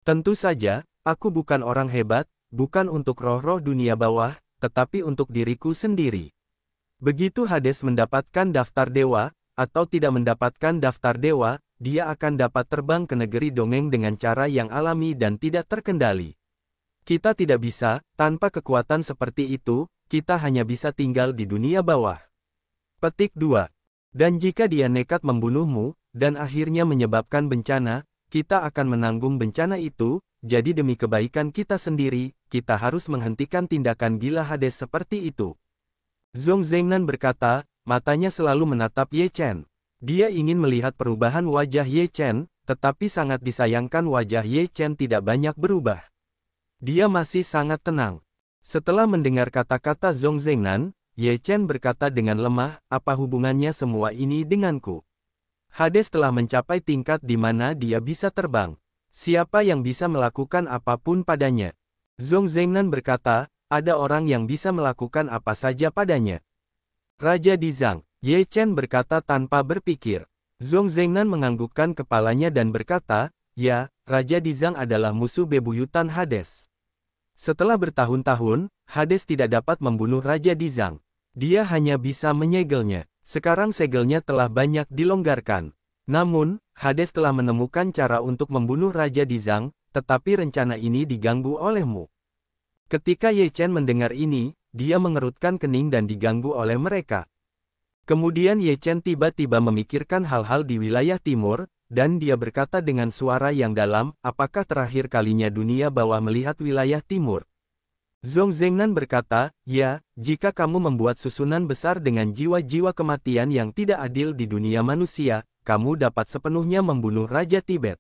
Tentu saja, aku bukan orang hebat, bukan untuk roh-roh dunia bawah, tetapi untuk diriku sendiri. Begitu Hades mendapatkan daftar dewa, atau tidak mendapatkan daftar dewa, dia akan dapat terbang ke negeri dongeng dengan cara yang alami dan tidak terkendali. Kita tidak bisa, tanpa kekuatan seperti itu, kita hanya bisa tinggal di dunia bawah. Petik 2. Dan jika dia nekat membunuhmu, dan akhirnya menyebabkan bencana, kita akan menanggung bencana itu, jadi demi kebaikan kita sendiri, kita harus menghentikan tindakan gila Hades seperti itu. Zhong Zhengnan berkata, matanya selalu menatap Ye Chen. Dia ingin melihat perubahan wajah Ye Chen, tetapi sangat disayangkan wajah Ye Chen tidak banyak berubah. Dia masih sangat tenang. Setelah mendengar kata-kata Zhong Zhengnan, Ye Chen berkata dengan lemah, apa hubungannya semua ini denganku? Hades telah mencapai tingkat di mana dia bisa terbang. Siapa yang bisa melakukan apapun padanya? Zhong Zhengnan berkata, ada orang yang bisa melakukan apa saja padanya. Raja Dizang. Ye Chen berkata tanpa berpikir. Zhong Zhengnan menganggukkan kepalanya dan berkata, ya, Raja Dizang adalah musuh bebuyutan Hades. Setelah bertahun-tahun, Hades tidak dapat membunuh Raja Dizang. Dia hanya bisa menyegelnya. Sekarang segelnya telah banyak dilonggarkan. Namun, Hades telah menemukan cara untuk membunuh Raja Dizang, tetapi rencana ini diganggu olehmu. Ketika Ye Chen mendengar ini, dia mengerutkan kening dan diganggu oleh mereka. Kemudian Ye Chen tiba-tiba memikirkan hal-hal di wilayah timur, dan dia berkata dengan suara yang dalam, apakah terakhir kalinya dunia bawah melihat wilayah timur? Zhong Zhengnan berkata, ya, jika kamu membuat susunan besar dengan jiwa-jiwa kematian yang tidak adil di dunia manusia, kamu dapat sepenuhnya membunuh Raja Tibet.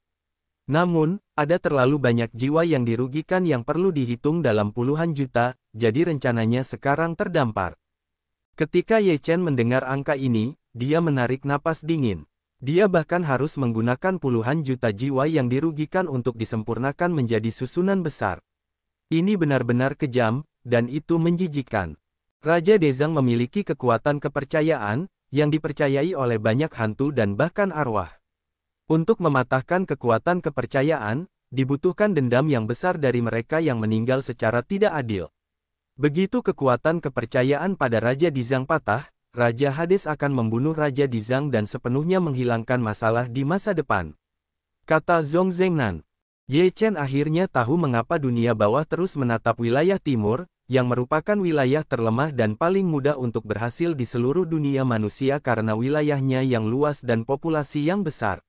Namun, ada terlalu banyak jiwa yang dirugikan yang perlu dihitung dalam puluhan juta, jadi rencananya sekarang terdampar. Ketika Ye Chen mendengar angka ini, dia menarik napas dingin. Dia bahkan harus menggunakan puluhan juta jiwa yang dirugikan untuk disempurnakan menjadi susunan besar. Ini benar-benar kejam, dan itu menjijikkan. Raja Dezang memiliki kekuatan kepercayaan, yang dipercayai oleh banyak hantu dan bahkan arwah. Untuk mematahkan kekuatan kepercayaan, dibutuhkan dendam yang besar dari mereka yang meninggal secara tidak adil. Begitu kekuatan kepercayaan pada Raja Dizang patah, Raja Hades akan membunuh Raja Dizang dan sepenuhnya menghilangkan masalah di masa depan. Kata Zhong Zhengnan. Ye Chen akhirnya tahu mengapa dunia bawah terus menatap wilayah timur, yang merupakan wilayah terlemah dan paling mudah untuk berhasil di seluruh dunia manusia karena wilayahnya yang luas dan populasi yang besar.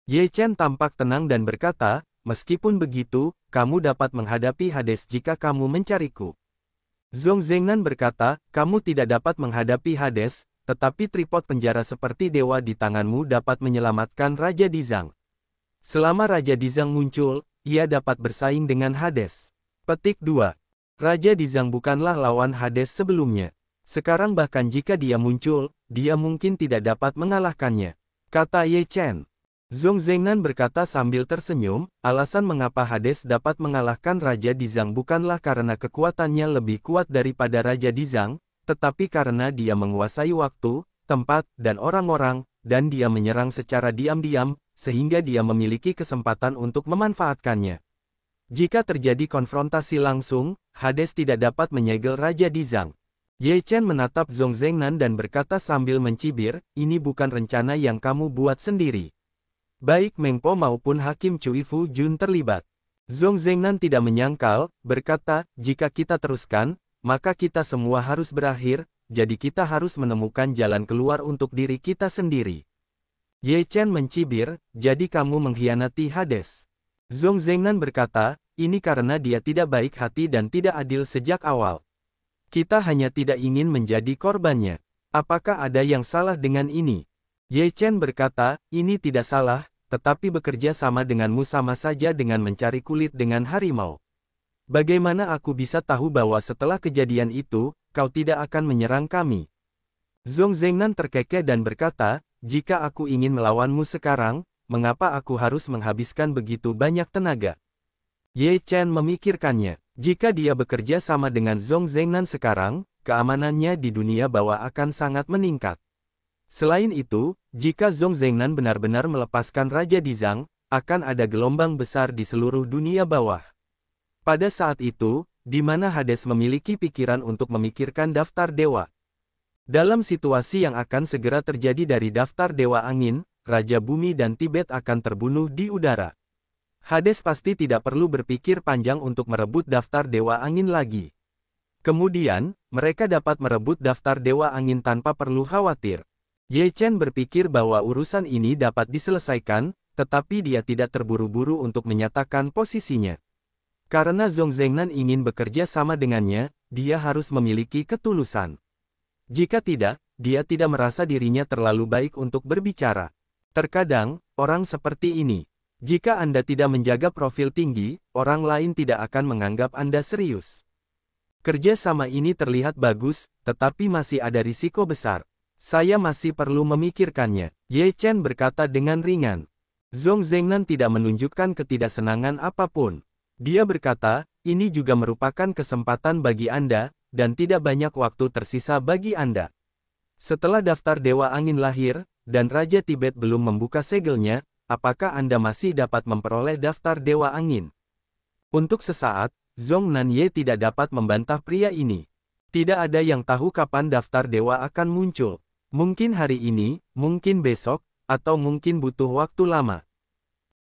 Ye Chen tampak tenang dan berkata, meskipun begitu, kamu dapat menghadapi Hades jika kamu mencariku. Zhong Zhengnan berkata, kamu tidak dapat menghadapi Hades, tetapi tripod penjara seperti dewa di tanganmu dapat menyelamatkan Raja Dizang. Selama Raja Dizang muncul, ia dapat bersaing dengan Hades. Petik 2. Raja Dizang bukanlah lawan Hades sebelumnya. Sekarang bahkan jika dia muncul, dia mungkin tidak dapat mengalahkannya. Kata Ye Chen. Zhong Zhengnan berkata sambil tersenyum, alasan mengapa Hades dapat mengalahkan Raja Dizang bukanlah karena kekuatannya lebih kuat daripada Raja Dizang, tetapi karena dia menguasai waktu, tempat, dan orang-orang, dan dia menyerang secara diam-diam, sehingga dia memiliki kesempatan untuk memanfaatkannya. Jika terjadi konfrontasi langsung, Hades tidak dapat menyegel Raja Dizang. Ye Chen menatap Zhong Zhengnan dan berkata sambil mencibir, ini bukan rencana yang kamu buat sendiri. Baik Meng Po maupun Hakim Cui Fu Jun terlibat. Zhong Zhengnan tidak menyangkal, berkata, jika kita teruskan, maka kita semua harus berakhir, jadi kita harus menemukan jalan keluar untuk diri kita sendiri. Ye Chen mencibir, jadi kamu mengkhianati Hades. Zhong Zhengnan berkata, ini karena dia tidak baik hati dan tidak adil sejak awal. Kita hanya tidak ingin menjadi korbannya. Apakah ada yang salah dengan ini? Ye Chen berkata, ini tidak salah, tetapi bekerja sama denganmu sama saja dengan mencari kulit dengan harimau. Bagaimana aku bisa tahu bahwa setelah kejadian itu, kau tidak akan menyerang kami? Zhong Zhengnan terkekeh dan berkata, jika aku ingin melawanmu sekarang, mengapa aku harus menghabiskan begitu banyak tenaga? Ye Chen memikirkannya. Jika dia bekerja sama dengan Zhong Zhengnan sekarang, keamanannya di dunia bawah akan sangat meningkat. Selain itu, jika Zhong Zhengnan benar-benar melepaskan Raja Dizang, akan ada gelombang besar di seluruh dunia bawah. Pada saat itu, di mana Hades memiliki pikiran untuk memikirkan daftar dewa. Dalam situasi yang akan segera terjadi dari daftar dewa angin, Raja Bumi dan Tibet akan terbunuh di udara. Hades pasti tidak perlu berpikir panjang untuk merebut daftar dewa angin lagi. Kemudian, mereka dapat merebut daftar dewa angin tanpa perlu khawatir. Ye Chen berpikir bahwa urusan ini dapat diselesaikan, tetapi dia tidak terburu-buru untuk menyatakan posisinya. Karena Zhong Zhengnan ingin bekerja sama dengannya, dia harus memiliki ketulusan. Jika tidak, dia tidak merasa dirinya terlalu baik untuk berbicara. Terkadang, orang seperti ini. Jika Anda tidak menjaga profil tinggi, orang lain tidak akan menganggap Anda serius. Kerja sama ini terlihat bagus, tetapi masih ada risiko besar. Saya masih perlu memikirkannya, Ye Chen berkata dengan ringan. Zhong Zhengnan tidak menunjukkan ketidaksenangan apapun. Dia berkata, ini juga merupakan kesempatan bagi Anda, dan tidak banyak waktu tersisa bagi Anda. Setelah daftar Dewa Angin lahir, dan Raja Tibet belum membuka segelnya, apakah Anda masih dapat memperoleh daftar Dewa Angin? Untuk sesaat, Zhong Nanye tidak dapat membantah pria ini. Tidak ada yang tahu kapan daftar dewa akan muncul. Mungkin hari ini, mungkin besok, atau mungkin butuh waktu lama.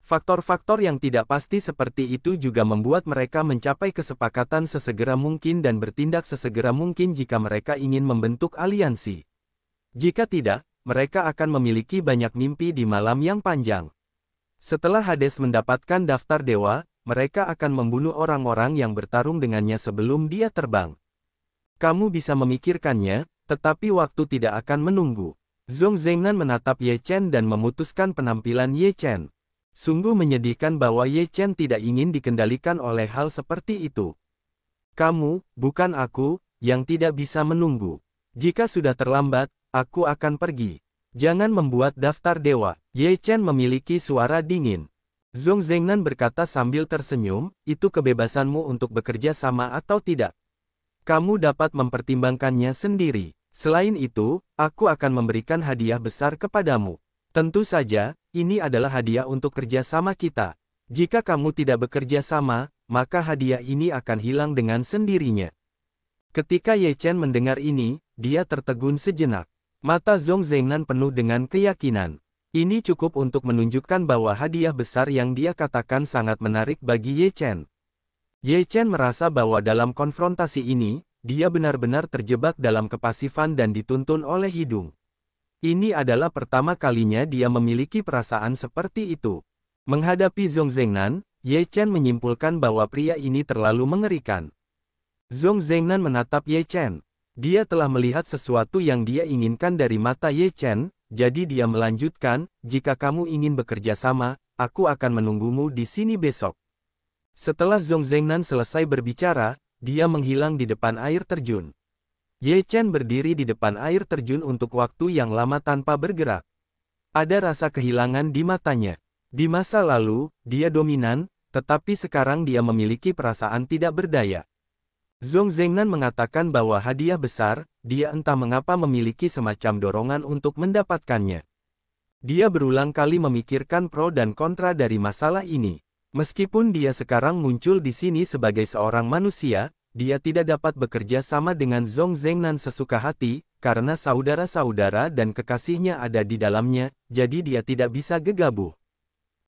Faktor-faktor yang tidak pasti seperti itu juga membuat mereka mencapai kesepakatan sesegera mungkin dan bertindak sesegera mungkin jika mereka ingin membentuk aliansi. Jika tidak, mereka akan memiliki banyak mimpi di malam yang panjang. Setelah Hades mendapatkan daftar dewa, mereka akan membunuh orang-orang yang bertarung dengannya sebelum dia terbang. Kamu bisa memikirkannya, tetapi waktu tidak akan menunggu. Zhong Zhengnan menatap Ye Chen dan memutuskan penampilan Ye Chen. Sungguh menyedihkan bahwa Ye Chen tidak ingin dikendalikan oleh hal seperti itu. Kamu, bukan aku, yang tidak bisa menunggu. Jika sudah terlambat, aku akan pergi. Jangan membuat daftar dewa. Ye Chen memiliki suara dingin. Zhong Zhengnan berkata sambil tersenyum, itu kebebasanmu untuk bekerja sama atau tidak. Kamu dapat mempertimbangkannya sendiri. Selain itu, aku akan memberikan hadiah besar kepadamu. Tentu saja, ini adalah hadiah untuk kerja sama kita. Jika kamu tidak bekerja sama, maka hadiah ini akan hilang dengan sendirinya. Ketika Ye Chen mendengar ini, dia tertegun sejenak. Mata Zhong Zhengnan penuh dengan keyakinan. Ini cukup untuk menunjukkan bahwa hadiah besar yang dia katakan sangat menarik bagi Ye Chen. Ye Chen merasa bahwa dalam konfrontasi ini, dia benar-benar terjebak dalam kepasifan dan dituntun oleh hidung. Ini adalah pertama kalinya dia memiliki perasaan seperti itu. Menghadapi Zhong Zhengnan, Ye Chen menyimpulkan bahwa pria ini terlalu mengerikan. Zhong Zhengnan menatap Ye Chen. Dia telah melihat sesuatu yang dia inginkan dari mata Ye Chen, jadi dia melanjutkan, jika kamu ingin bekerja sama, aku akan menunggumu di sini besok. Setelah Zhong Zhengnan selesai berbicara, dia menghilang di depan air terjun. Ye Chen berdiri di depan air terjun untuk waktu yang lama tanpa bergerak. Ada rasa kehilangan di matanya. Di masa lalu, dia dominan, tetapi sekarang dia memiliki perasaan tidak berdaya. Zhong Zhengnan mengatakan bahwa hadiah besar, dia entah mengapa memiliki semacam dorongan untuk mendapatkannya. Dia berulang kali memikirkan pro dan kontra dari masalah ini. Meskipun dia sekarang muncul di sini sebagai seorang manusia, dia tidak dapat bekerja sama dengan Zhong Zhengnan sesuka hati, karena saudara-saudara dan kekasihnya ada di dalamnya, jadi dia tidak bisa gegabah.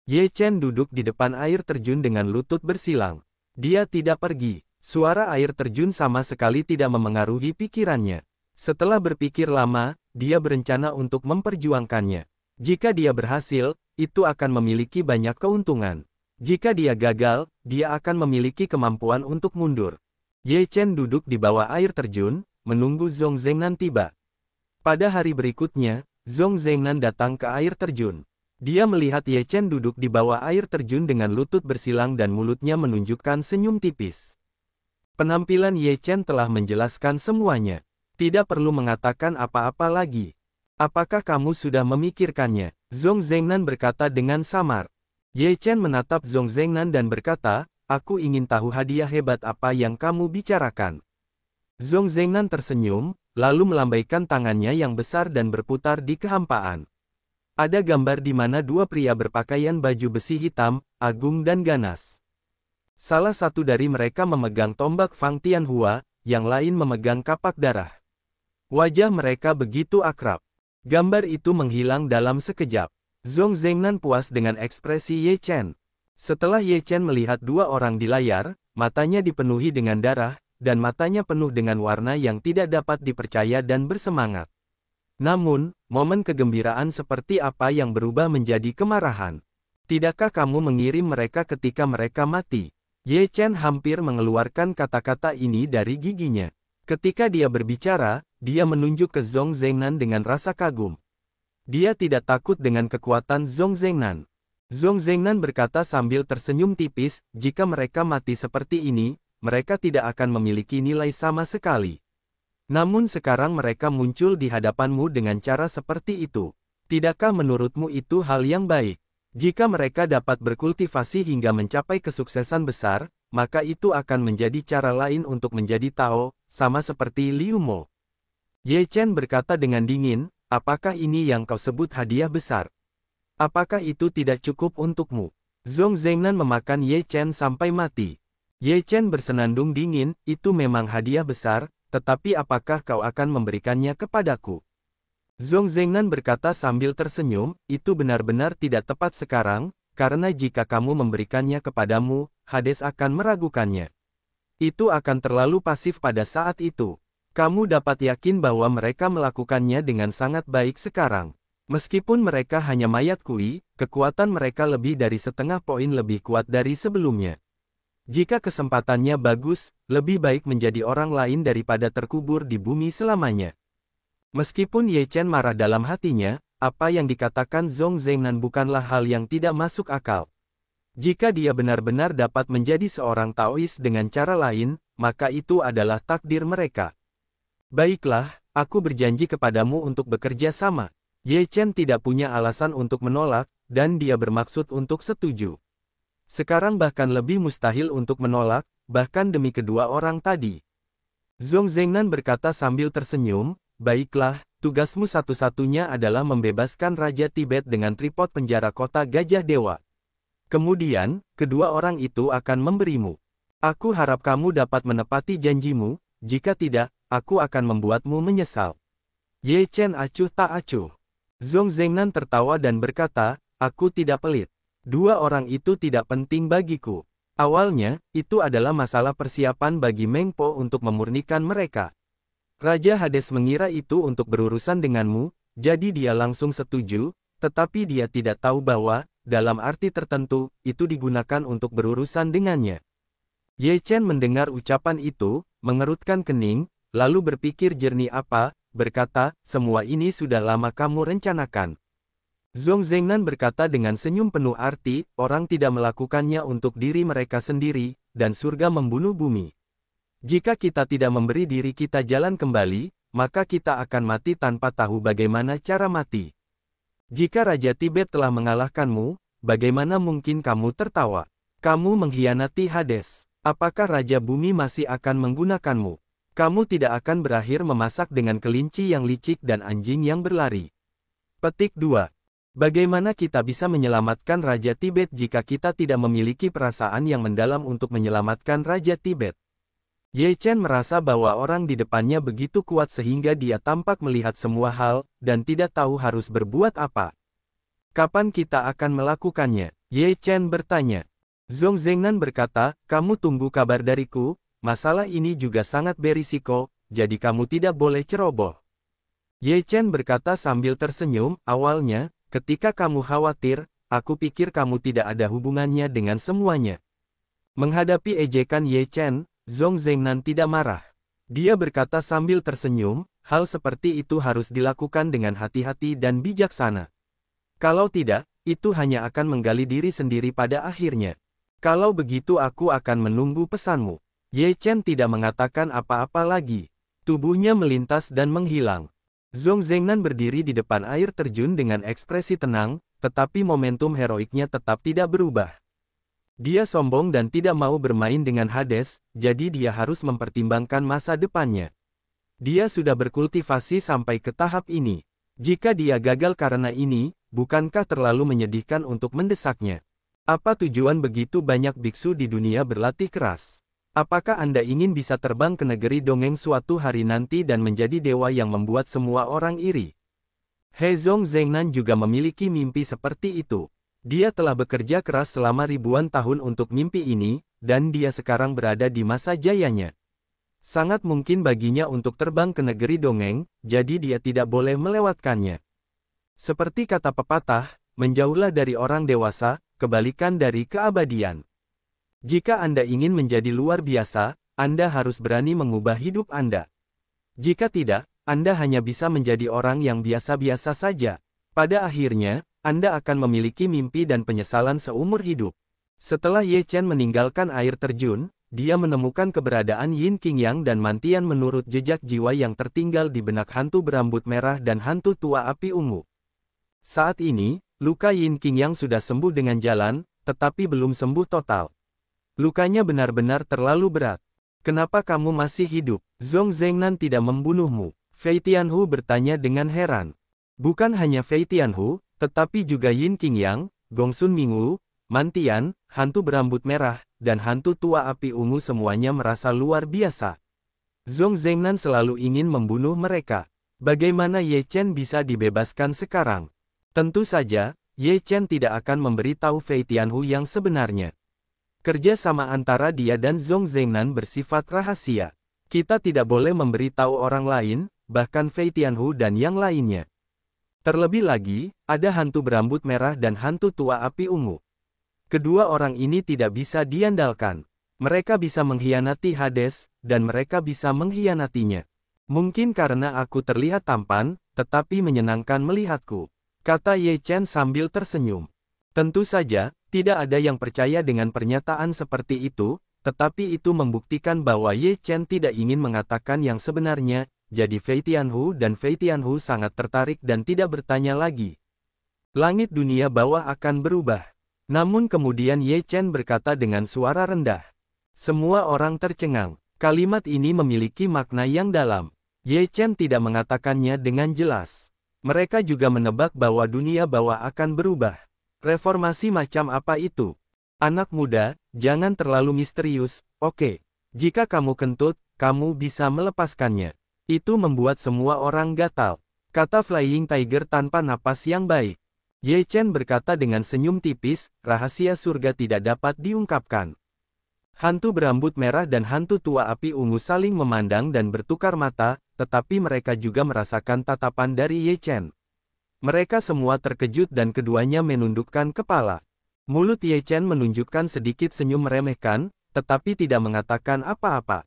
Ye Chen duduk di depan air terjun dengan lutut bersilang. Dia tidak pergi. Suara air terjun sama sekali tidak memengaruhi pikirannya. Setelah berpikir lama, dia berencana untuk memperjuangkannya. Jika dia berhasil, itu akan memiliki banyak keuntungan. Jika dia gagal, dia akan memiliki kemampuan untuk mundur. Ye Chen duduk di bawah air terjun, menunggu Zhong Zhengnan tiba. Pada hari berikutnya, Zhong Zhengnan datang ke air terjun. Dia melihat Ye Chen duduk di bawah air terjun dengan lutut bersilang dan mulutnya menunjukkan senyum tipis. Penampilan Ye Chen telah menjelaskan semuanya. Tidak perlu mengatakan apa-apa lagi. Apakah kamu sudah memikirkannya? Zhong Zhengnan berkata dengan samar. Ye Chen menatap Zhong Zhengnan dan berkata, aku ingin tahu hadiah hebat apa yang kamu bicarakan. Zhong Zhengnan tersenyum, lalu melambaikan tangannya yang besar dan berputar di kehampaan. Ada gambar di mana dua pria berpakaian baju besi hitam, agung dan ganas. Salah satu dari mereka memegang tombak Fang Tianhua, yang lain memegang kapak darah. Wajah mereka begitu akrab. Gambar itu menghilang dalam sekejap. Zhong Zhengnan puas dengan ekspresi Ye Chen. Setelah Ye Chen melihat dua orang di layar, matanya dipenuhi dengan darah, dan matanya penuh dengan warna yang tidak dapat dipercaya dan bersemangat. Namun, momen kegembiraan seperti apa yang berubah menjadi kemarahan? Tidakkah kamu mengirim mereka ketika mereka mati? Ye Chen hampir mengeluarkan kata-kata ini dari giginya. Ketika dia berbicara, dia menunjuk ke Zhong Zhengnan dengan rasa kagum. Dia tidak takut dengan kekuatan Zhong Zhengnan. Zhong Zhengnan berkata sambil tersenyum tipis, jika mereka mati seperti ini, mereka tidak akan memiliki nilai sama sekali. Namun sekarang mereka muncul di hadapanmu dengan cara seperti itu. Tidakkah menurutmu itu hal yang baik? Jika mereka dapat berkultivasi hingga mencapai kesuksesan besar, maka itu akan menjadi cara lain untuk menjadi Tao, sama seperti Liu Mo. Ye Chen berkata dengan dingin, apakah ini yang kau sebut hadiah besar? Apakah itu tidak cukup untukmu? Zhong Zhengnan memakan Ye Chen sampai mati. Ye Chen bersenandung dingin, itu memang hadiah besar, tetapi apakah kau akan memberikannya kepadaku? Zhong Zhengnan berkata sambil tersenyum, itu benar-benar tidak tepat sekarang, karena jika kamu memberikannya kepadamu, Hades akan meragukannya. Itu akan terlalu pasif pada saat itu. Kamu dapat yakin bahwa mereka melakukannya dengan sangat baik sekarang. Meskipun mereka hanya mayat kui, kekuatan mereka lebih dari setengah poin lebih kuat dari sebelumnya. Jika kesempatannya bagus, lebih baik menjadi orang lain daripada terkubur di bumi selamanya. Meskipun Ye Chen marah dalam hatinya, apa yang dikatakan Zhong Zhengnan bukanlah hal yang tidak masuk akal. Jika dia benar-benar dapat menjadi seorang Taois dengan cara lain, maka itu adalah takdir mereka. Baiklah, aku berjanji kepadamu untuk bekerja sama. Ye Chen tidak punya alasan untuk menolak, dan dia bermaksud untuk setuju. Sekarang bahkan lebih mustahil untuk menolak, bahkan demi kedua orang tadi. Zhong Zhengnan berkata sambil tersenyum, baiklah, tugasmu satu-satunya adalah membebaskan Raja Tibet dengan tripod penjara kota Gajah Dewa. Kemudian, kedua orang itu akan memberimu. Aku harap kamu dapat menepati janjimu, jika tidak, aku akan membuatmu menyesal. Ye Chen acuh tak acuh. Zhong Zhengnan tertawa dan berkata, aku tidak pelit. Dua orang itu tidak penting bagiku. Awalnya, itu adalah masalah persiapan bagi Meng Po untuk memurnikan mereka. Raja Hades mengira itu untuk berurusan denganmu, jadi dia langsung setuju, tetapi dia tidak tahu bahwa, dalam arti tertentu, itu digunakan untuk berurusan dengannya. Ye Chen mendengar ucapan itu, mengerutkan kening, lalu berpikir jernih berkata, semua ini sudah lama kamu rencanakan. Zhong Zhengnan berkata dengan senyum penuh arti, orang tidak melakukannya untuk diri mereka sendiri, dan surga membunuh bumi. Jika kita tidak memberi diri kita jalan kembali, maka kita akan mati tanpa tahu bagaimana cara mati. Jika Raja Tibet telah mengalahkanmu, bagaimana mungkin kamu tertawa? Kamu mengkhianati Hades. Apakah Raja Bumi masih akan menggunakanmu? Kamu tidak akan berakhir memasak dengan kelinci yang licik dan anjing yang berlari. Petik 2. Bagaimana kita bisa menyelamatkan Raja Tibet jika kita tidak memiliki perasaan yang mendalam untuk menyelamatkan Raja Tibet? Ye Chen merasa bahwa orang di depannya begitu kuat sehingga dia tampak melihat semua hal, dan tidak tahu harus berbuat apa. Kapan kita akan melakukannya? Ye Chen bertanya. Zhong Zhengnan berkata, kamu tunggu kabar dariku, masalah ini juga sangat berisiko, jadi kamu tidak boleh ceroboh. Ye Chen berkata sambil tersenyum, awalnya, ketika kamu khawatir, aku pikir kamu tidak ada hubungannya dengan semuanya. Menghadapi ejekan Ye Chen, Zhong Zhengnan tidak marah. Dia berkata sambil tersenyum, hal seperti itu harus dilakukan dengan hati-hati dan bijaksana. Kalau tidak, itu hanya akan menggali diri sendiri pada akhirnya. Kalau begitu aku akan menunggu pesanmu. Ye Chen tidak mengatakan apa-apa lagi. Tubuhnya melintas dan menghilang. Zhong Zhengnan berdiri di depan air terjun dengan ekspresi tenang, tetapi momentum heroiknya tetap tidak berubah. Dia sombong dan tidak mau bermain dengan Hades, jadi dia harus mempertimbangkan masa depannya. Dia sudah berkultivasi sampai ke tahap ini. Jika dia gagal karena ini, bukankah terlalu menyedihkan untuk mendesaknya? Apa tujuan begitu banyak biksu di dunia berlatih keras? Apakah Anda ingin bisa terbang ke negeri dongeng suatu hari nanti dan menjadi dewa yang membuat semua orang iri? He Zhong Zhengnan juga memiliki mimpi seperti itu. Dia telah bekerja keras selama ribuan tahun untuk mimpi ini, dan dia sekarang berada di masa jayanya. Sangat mungkin baginya untuk terbang ke negeri dongeng, jadi dia tidak boleh melewatkannya. Seperti kata pepatah, menjauhlah dari orang dewasa, kebalikan dari keabadian. Jika Anda ingin menjadi luar biasa, Anda harus berani mengubah hidup Anda. Jika tidak, Anda hanya bisa menjadi orang yang biasa-biasa saja. Pada akhirnya, Anda akan memiliki mimpi dan penyesalan seumur hidup. Setelah Ye Chen meninggalkan air terjun, dia menemukan keberadaan Yin Qingyang dan Mantian menurut jejak jiwa yang tertinggal di benak hantu berambut merah dan hantu tua api ungu. Saat ini, luka Yin Qingyang sudah sembuh dengan jalan, tetapi belum sembuh total. Lukanya benar-benar terlalu berat. Kenapa kamu masih hidup? Zhong Zhengnan tidak membunuhmu. Fei Tianhu bertanya dengan heran. Bukan hanya Fei Tianhu, tetapi juga Yin Qingyang, Gongsun Mingwu, Mantian, hantu berambut merah, dan hantu tua api ungu semuanya merasa luar biasa. Zhong Zhengnan selalu ingin membunuh mereka. Bagaimana Ye Chen bisa dibebaskan sekarang? Tentu saja, Ye Chen tidak akan memberitahu Fei Tianhu yang sebenarnya. Kerja sama antara dia dan Zhong Zhengnan bersifat rahasia. Kita tidak boleh memberitahu orang lain, bahkan Fei Tianhu dan yang lainnya. Terlebih lagi, ada hantu berambut merah dan hantu tua api ungu. Kedua orang ini tidak bisa diandalkan. Mereka bisa mengkhianati Hades, dan mereka bisa mengkhianatinya. Mungkin karena aku terlihat tampan, tetapi menyenangkan melihatku. kata Ye Chen sambil tersenyum. Tentu saja, tidak ada yang percaya dengan pernyataan seperti itu, tetapi itu membuktikan bahwa Ye Chen tidak ingin mengatakan yang sebenarnya, jadi Fei Tianhu dan Fei Tianhu sangat tertarik dan tidak bertanya lagi. Langit dunia bawah akan berubah. Namun kemudian Ye Chen berkata dengan suara rendah. Semua orang tercengang. Kalimat ini memiliki makna yang dalam. Ye Chen tidak mengatakannya dengan jelas. Mereka juga menebak bahwa dunia bawah akan berubah. Reformasi macam apa itu? Anak muda, jangan terlalu misterius, oke. Jika kamu kentut, kamu bisa melepaskannya. Itu membuat semua orang gatal. Kata Flying Tiger tanpa napas yang baik. Ye Chen berkata dengan senyum tipis, rahasia surga tidak dapat diungkapkan. Hantu berambut merah dan hantu tua api ungu saling memandang dan bertukar mata, tetapi mereka juga merasakan tatapan dari Ye Chen. Mereka semua terkejut dan keduanya menundukkan kepala. Mulut Ye Chen menunjukkan sedikit senyum meremehkan, tetapi tidak mengatakan apa-apa.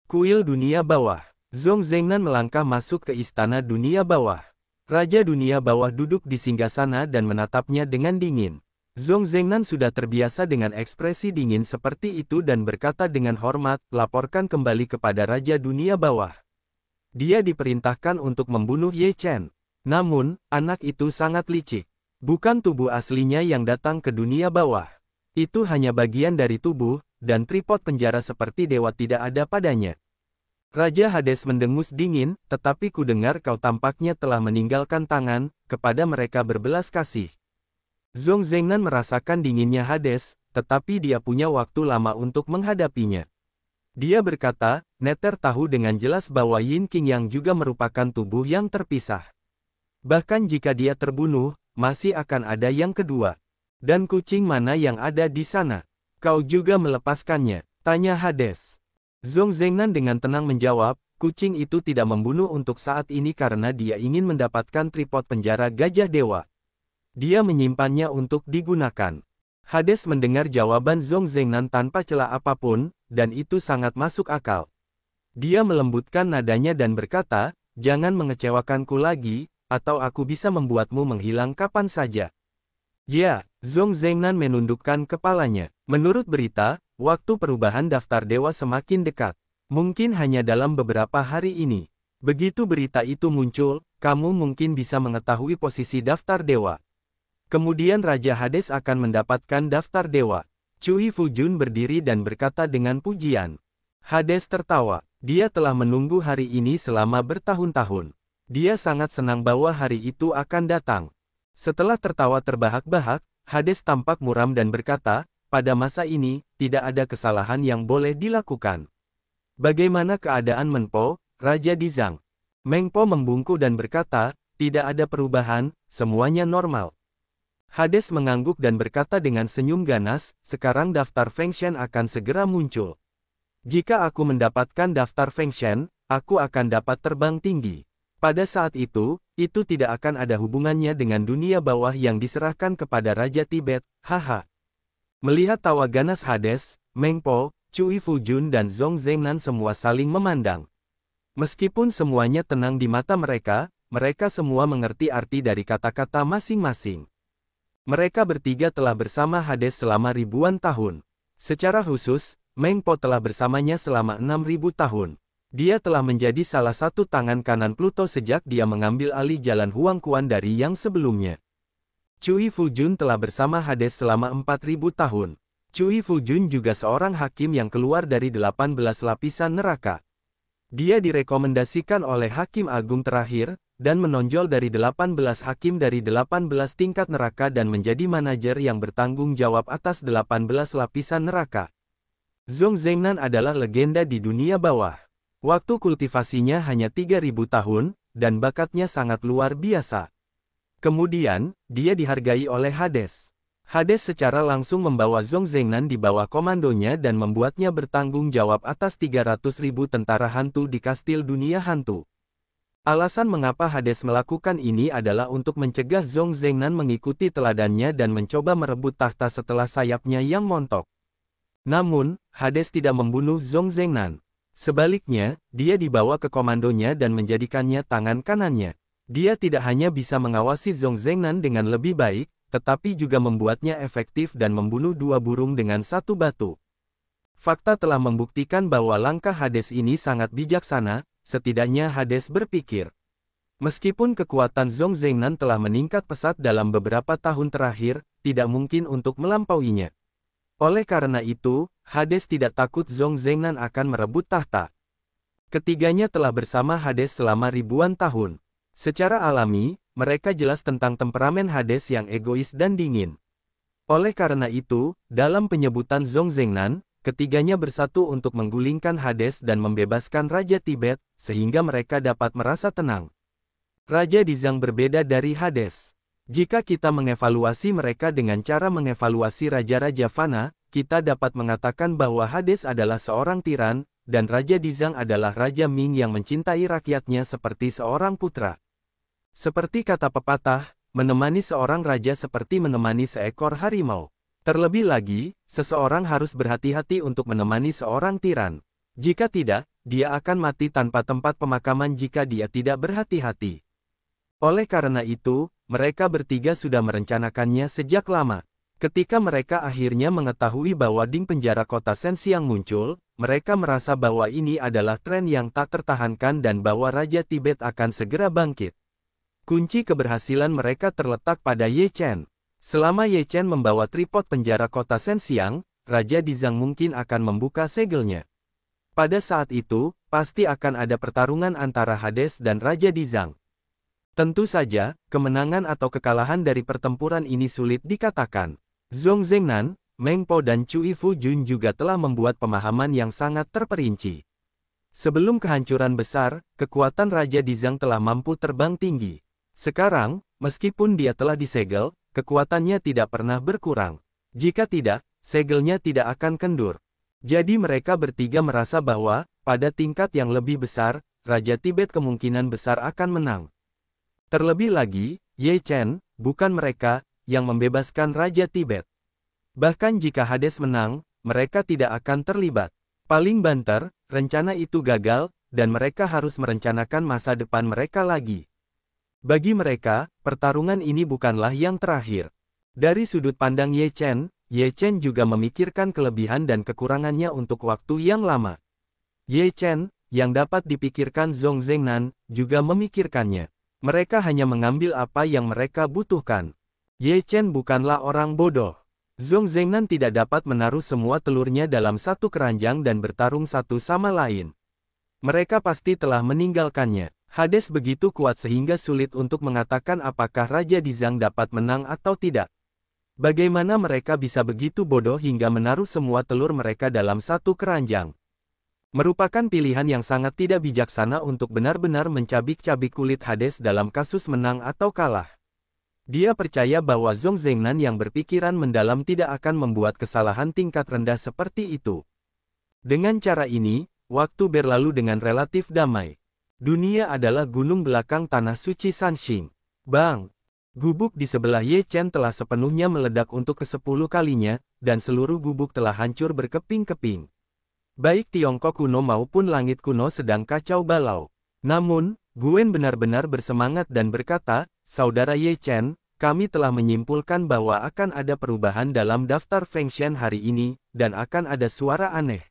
Kuil dunia bawah. Zhong Zhengnan melangkah masuk ke istana dunia bawah. Raja dunia bawah duduk di singgasana dan menatapnya dengan dingin. Zhong Zhengnan sudah terbiasa dengan ekspresi dingin seperti itu dan berkata dengan hormat, laporkan kembali kepada Raja dunia bawah. Dia diperintahkan untuk membunuh Ye Chen. Namun, anak itu sangat licik. Bukan tubuh aslinya yang datang ke dunia bawah. Itu hanya bagian dari tubuh, dan tripod penjara seperti dewa tidak ada padanya. Raja Hades mendengus dingin, tetapi ku dengar kau tampaknya telah meninggalkan tangan, kepada mereka berbelas kasih. Zhong Zhengnan merasakan dinginnya Hades, tetapi dia punya waktu lama untuk menghadapinya. Dia berkata, Nether tahu dengan jelas bahwa Yin Qing yang juga merupakan tubuh yang terpisah. Bahkan jika dia terbunuh, masih akan ada yang kedua. Dan kucing mana yang ada di sana? Kau juga melepaskannya, tanya Hades. Zhong Zhengnan dengan tenang menjawab, kucing itu tidak membunuh untuk saat ini karena dia ingin mendapatkan tripod penjara gajah dewa. Dia menyimpannya untuk digunakan. Hades mendengar jawaban Zhong Zhengnan tanpa celah apapun, dan itu sangat masuk akal. Dia melembutkan nadanya dan berkata, jangan mengecewakanku lagi, atau aku bisa membuatmu menghilang kapan saja. Ya, Zhong Zhengnan menundukkan kepalanya. Menurut berita, waktu perubahan daftar dewa semakin dekat. Mungkin hanya dalam beberapa hari ini. Begitu berita itu muncul, kamu mungkin bisa mengetahui posisi daftar dewa. Kemudian Raja Hades akan mendapatkan daftar dewa. Cui Fujun berdiri dan berkata dengan pujian. Hades tertawa. Dia telah menunggu hari ini selama bertahun-tahun. Dia sangat senang bahwa hari itu akan datang. Setelah tertawa terbahak-bahak, Hades tampak muram dan berkata, pada masa ini, tidak ada kesalahan yang boleh dilakukan. Bagaimana keadaan Menpo, Raja Dizang? Mengpo membungkuk dan berkata, tidak ada perubahan, semuanya normal. Hades mengangguk dan berkata dengan senyum ganas, sekarang daftar Fengshen akan segera muncul. Jika aku mendapatkan daftar Fengshen, aku akan dapat terbang tinggi. Pada saat itu tidak akan ada hubungannya dengan dunia bawah yang diserahkan kepada Raja Tibet, haha. Melihat tawa ganas Hades, Mengpo, Cui Fujun dan Zhong Zhengnan semua saling memandang. Meskipun semuanya tenang di mata mereka, mereka semua mengerti arti dari kata-kata masing-masing. Mereka bertiga telah bersama Hades selama ribuan tahun. Secara khusus, Mengpo telah bersamanya selama 6.000 tahun. Dia telah menjadi salah satu tangan kanan Pluto sejak dia mengambil alih jalan Huang Quan dari yang sebelumnya. Cui Fujun telah bersama Hades selama 4.000 tahun. Cui Fujun juga seorang hakim yang keluar dari 18 lapisan neraka. Dia direkomendasikan oleh Hakim Agung terakhir, dan menonjol dari 18 hakim dari 18 tingkat neraka dan menjadi manajer yang bertanggung jawab atas 18 lapisan neraka. Zhong Zhengnan adalah legenda di dunia bawah. Waktu kultivasinya hanya 3.000 tahun, dan bakatnya sangat luar biasa. Kemudian, dia dihargai oleh Hades. Hades secara langsung membawa Zhong Zhengnan di bawah komandonya dan membuatnya bertanggung jawab atas 300.000 tentara hantu di kastil dunia hantu. Alasan mengapa Hades melakukan ini adalah untuk mencegah Zhong Zhengnan mengikuti teladannya dan mencoba merebut tahta setelah sayapnya yang montok. Namun, Hades tidak membunuh Zhong Zhengnan. Sebaliknya, dia dibawa ke komandonya dan menjadikannya tangan kanannya. Dia tidak hanya bisa mengawasi Zhong Zhengnan dengan lebih baik, tetapi juga membuatnya efektif dan membunuh dua burung dengan satu batu. Fakta telah membuktikan bahwa langkah Hades ini sangat bijaksana, setidaknya Hades berpikir. Meskipun kekuatan Zhong Zhengnan telah meningkat pesat dalam beberapa tahun terakhir, tidak mungkin untuk melampauinya. Oleh karena itu, Hades tidak takut Zhong Zhengnan akan merebut tahta. Ketiganya telah bersama Hades selama ribuan tahun. Secara alami, mereka jelas tentang temperamen Hades yang egois dan dingin. Oleh karena itu, dalam penyebutan Zhong Zhengnan, ketiganya bersatu untuk menggulingkan Hades dan membebaskan Raja Tibet, sehingga mereka dapat merasa tenang. Raja Dizang berbeda dari Hades. Jika kita mengevaluasi mereka dengan cara mengevaluasi Raja-Raja Fana, kita dapat mengatakan bahwa Hades adalah seorang tiran, dan Raja Dizang adalah Raja Ming yang mencintai rakyatnya seperti seorang putra. Seperti kata pepatah, menemani seorang raja seperti menemani seekor harimau. Terlebih lagi, seseorang harus berhati-hati untuk menemani seorang tiran. Jika tidak, dia akan mati tanpa tempat pemakaman jika dia tidak berhati-hati. Oleh karena itu, mereka bertiga sudah merencanakannya sejak lama. Ketika mereka akhirnya mengetahui bahwa dinding penjara kota Sensiang muncul, mereka merasa bahwa ini adalah tren yang tak tertahankan dan bahwa Raja Tibet akan segera bangkit. Kunci keberhasilan mereka terletak pada Ye Chen. Selama Ye Chen membawa tripod penjara kota Sensiang, Raja Dizang mungkin akan membuka segelnya. Pada saat itu, pasti akan ada pertarungan antara Hades dan Raja Dizang. Tentu saja, kemenangan atau kekalahan dari pertempuran ini sulit dikatakan. Zhong Zhengnan, Meng Po dan Cui Fu Jun juga telah membuat pemahaman yang sangat terperinci. Sebelum kehancuran besar, kekuatan Raja Dizang telah mampu terbang tinggi. Sekarang, meskipun dia telah disegel, kekuatannya tidak pernah berkurang. Jika tidak, segelnya tidak akan kendur. Jadi mereka bertiga merasa bahwa, pada tingkat yang lebih besar, Raja Tibet kemungkinan besar akan menang. Terlebih lagi, Ye Chen, bukan mereka, yang membebaskan Raja Tibet. Bahkan jika Hades menang, mereka tidak akan terlibat. Paling banter, rencana itu gagal, dan mereka harus merencanakan masa depan mereka lagi. Bagi mereka, pertarungan ini bukanlah yang terakhir. Dari sudut pandang Ye Chen juga memikirkan kelebihan dan kekurangannya untuk waktu yang lama. Ye Chen, yang dapat dipikirkan Zhong Zhengnan, juga memikirkannya. Mereka hanya mengambil apa yang mereka butuhkan. Ye Chen bukanlah orang bodoh. Zhong Zhengnan tidak dapat menaruh semua telurnya dalam satu keranjang dan bertarung satu sama lain. Mereka pasti telah meninggalkannya. Hades begitu kuat sehingga sulit untuk mengatakan apakah Raja Dizang dapat menang atau tidak. Bagaimana mereka bisa begitu bodoh hingga menaruh semua telur mereka dalam satu keranjang? Merupakan pilihan yang sangat tidak bijaksana untuk benar-benar mencabik-cabik kulit Hades dalam kasus menang atau kalah. Dia percaya bahwa Zhong Zhengnan yang berpikiran mendalam tidak akan membuat kesalahan tingkat rendah seperti itu. Dengan cara ini, waktu berlalu dengan relatif damai. Dunia adalah gunung belakang tanah suci Sanxing. Bang! Gubuk di sebelah Ye Chen telah sepenuhnya meledak untuk ke-10 kalinya, dan seluruh gubuk telah hancur berkeping-keping. Baik Tiongkok kuno maupun langit kuno sedang kacau balau. Namun, Guen benar-benar bersemangat dan berkata, "Saudara Ye Chen, kami telah menyimpulkan bahwa akan ada perubahan dalam daftar Fengshen hari ini, dan akan ada suara aneh.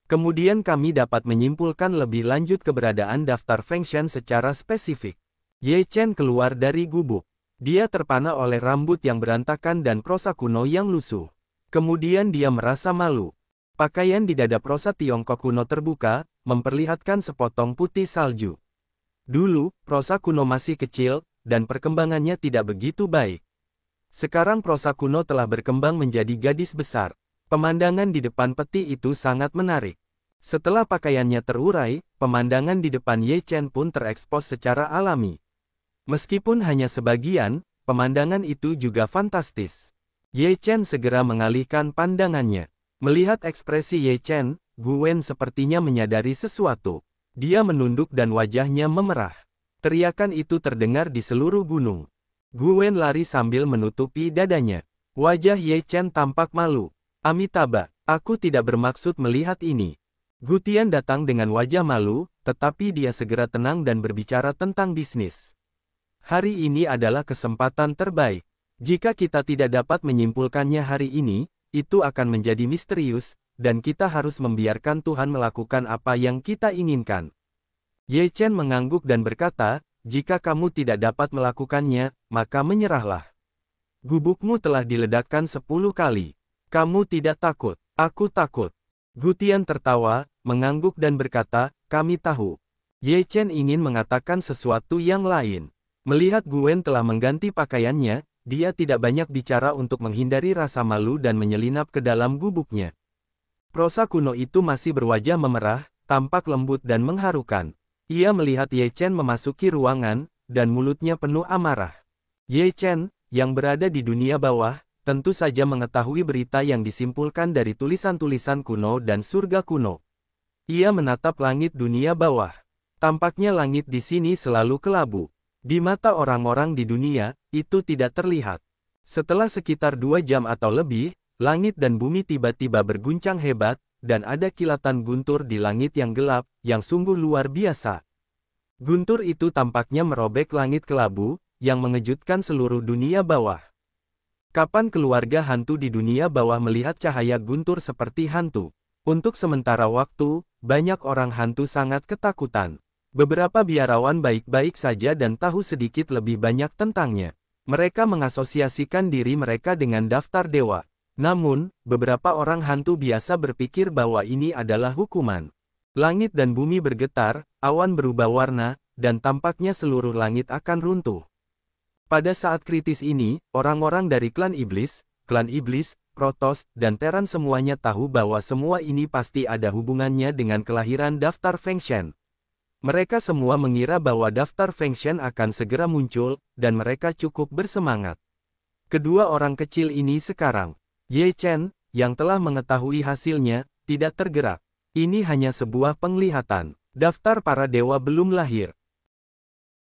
Kemudian kami dapat menyimpulkan lebih lanjut keberadaan daftar Fengshen secara spesifik." Ye Chen keluar dari gubuk. Dia terpana oleh rambut yang berantakan dan prosa kuno yang lusuh. Kemudian dia merasa malu. Pakaian di dada prosa Tiongkok kuno terbuka, memperlihatkan sepotong putih salju. Dulu, prosa kuno masih kecil, dan perkembangannya tidak begitu baik. Sekarang prosa kuno telah berkembang menjadi gadis besar. Pemandangan di depan peti itu sangat menarik. Setelah pakaiannya terurai, pemandangan di depan Ye Chen pun terekspos secara alami. Meskipun hanya sebagian, pemandangan itu juga fantastis. Ye Chen segera mengalihkan pandangannya. Melihat ekspresi Ye Chen, Guen sepertinya menyadari sesuatu. Dia menunduk dan wajahnya memerah. Teriakan itu terdengar di seluruh gunung. Guen lari sambil menutupi dadanya. Wajah Ye Chen tampak malu. "Amitabha, aku tidak bermaksud melihat ini." Gutian datang dengan wajah malu, tetapi dia segera tenang dan berbicara tentang bisnis. Hari ini adalah kesempatan terbaik. Jika kita tidak dapat menyimpulkannya hari ini, itu akan menjadi misterius, dan kita harus membiarkan Tuhan melakukan apa yang kita inginkan. Ye Chen mengangguk dan berkata, jika kamu tidak dapat melakukannya, maka menyerahlah. Gubukmu telah diledakkan 10 kali. Kamu tidak takut. Aku takut. Gutian tertawa, mengangguk dan berkata, kami tahu. Ye Chen ingin mengatakan sesuatu yang lain. Melihat Gwen telah mengganti pakaiannya, dia tidak banyak bicara untuk menghindari rasa malu dan menyelinap ke dalam gubuknya. Prosa kuno itu masih berwajah memerah, tampak lembut dan mengharukan. Ia melihat Ye Chen memasuki ruangan, dan mulutnya penuh amarah. Ye Chen, yang berada di dunia bawah, tentu saja mengetahui berita yang disimpulkan dari tulisan-tulisan kuno dan surga kuno. Ia menatap langit dunia bawah. Tampaknya langit di sini selalu kelabu. Di mata orang-orang di dunia, itu tidak terlihat. Setelah sekitar 2 jam atau lebih, langit dan bumi tiba-tiba berguncang hebat, dan ada kilatan guntur di langit yang gelap, yang sungguh luar biasa. Guntur itu tampaknya merobek langit kelabu, yang mengejutkan seluruh dunia bawah. Kapan keluarga hantu di dunia bawah melihat cahaya guntur seperti hantu? Untuk sementara waktu, banyak orang hantu sangat ketakutan. Beberapa biarawan baik-baik saja dan tahu sedikit lebih banyak tentangnya. Mereka mengasosiasikan diri mereka dengan daftar dewa. Namun, beberapa orang hantu biasa berpikir bahwa ini adalah hukuman. Langit dan bumi bergetar, awan berubah warna, dan tampaknya seluruh langit akan runtuh. Pada saat kritis ini, orang-orang dari klan iblis, Protoss, dan Terran semuanya tahu bahwa semua ini pasti ada hubungannya dengan kelahiran daftar Feng Shen. Mereka semua mengira bahwa daftar Feng Shen akan segera muncul, dan mereka cukup bersemangat. Kedua orang kecil ini sekarang, Ye Chen, yang telah mengetahui hasilnya, tidak tergerak. Ini hanya sebuah penglihatan. Daftar para dewa belum lahir.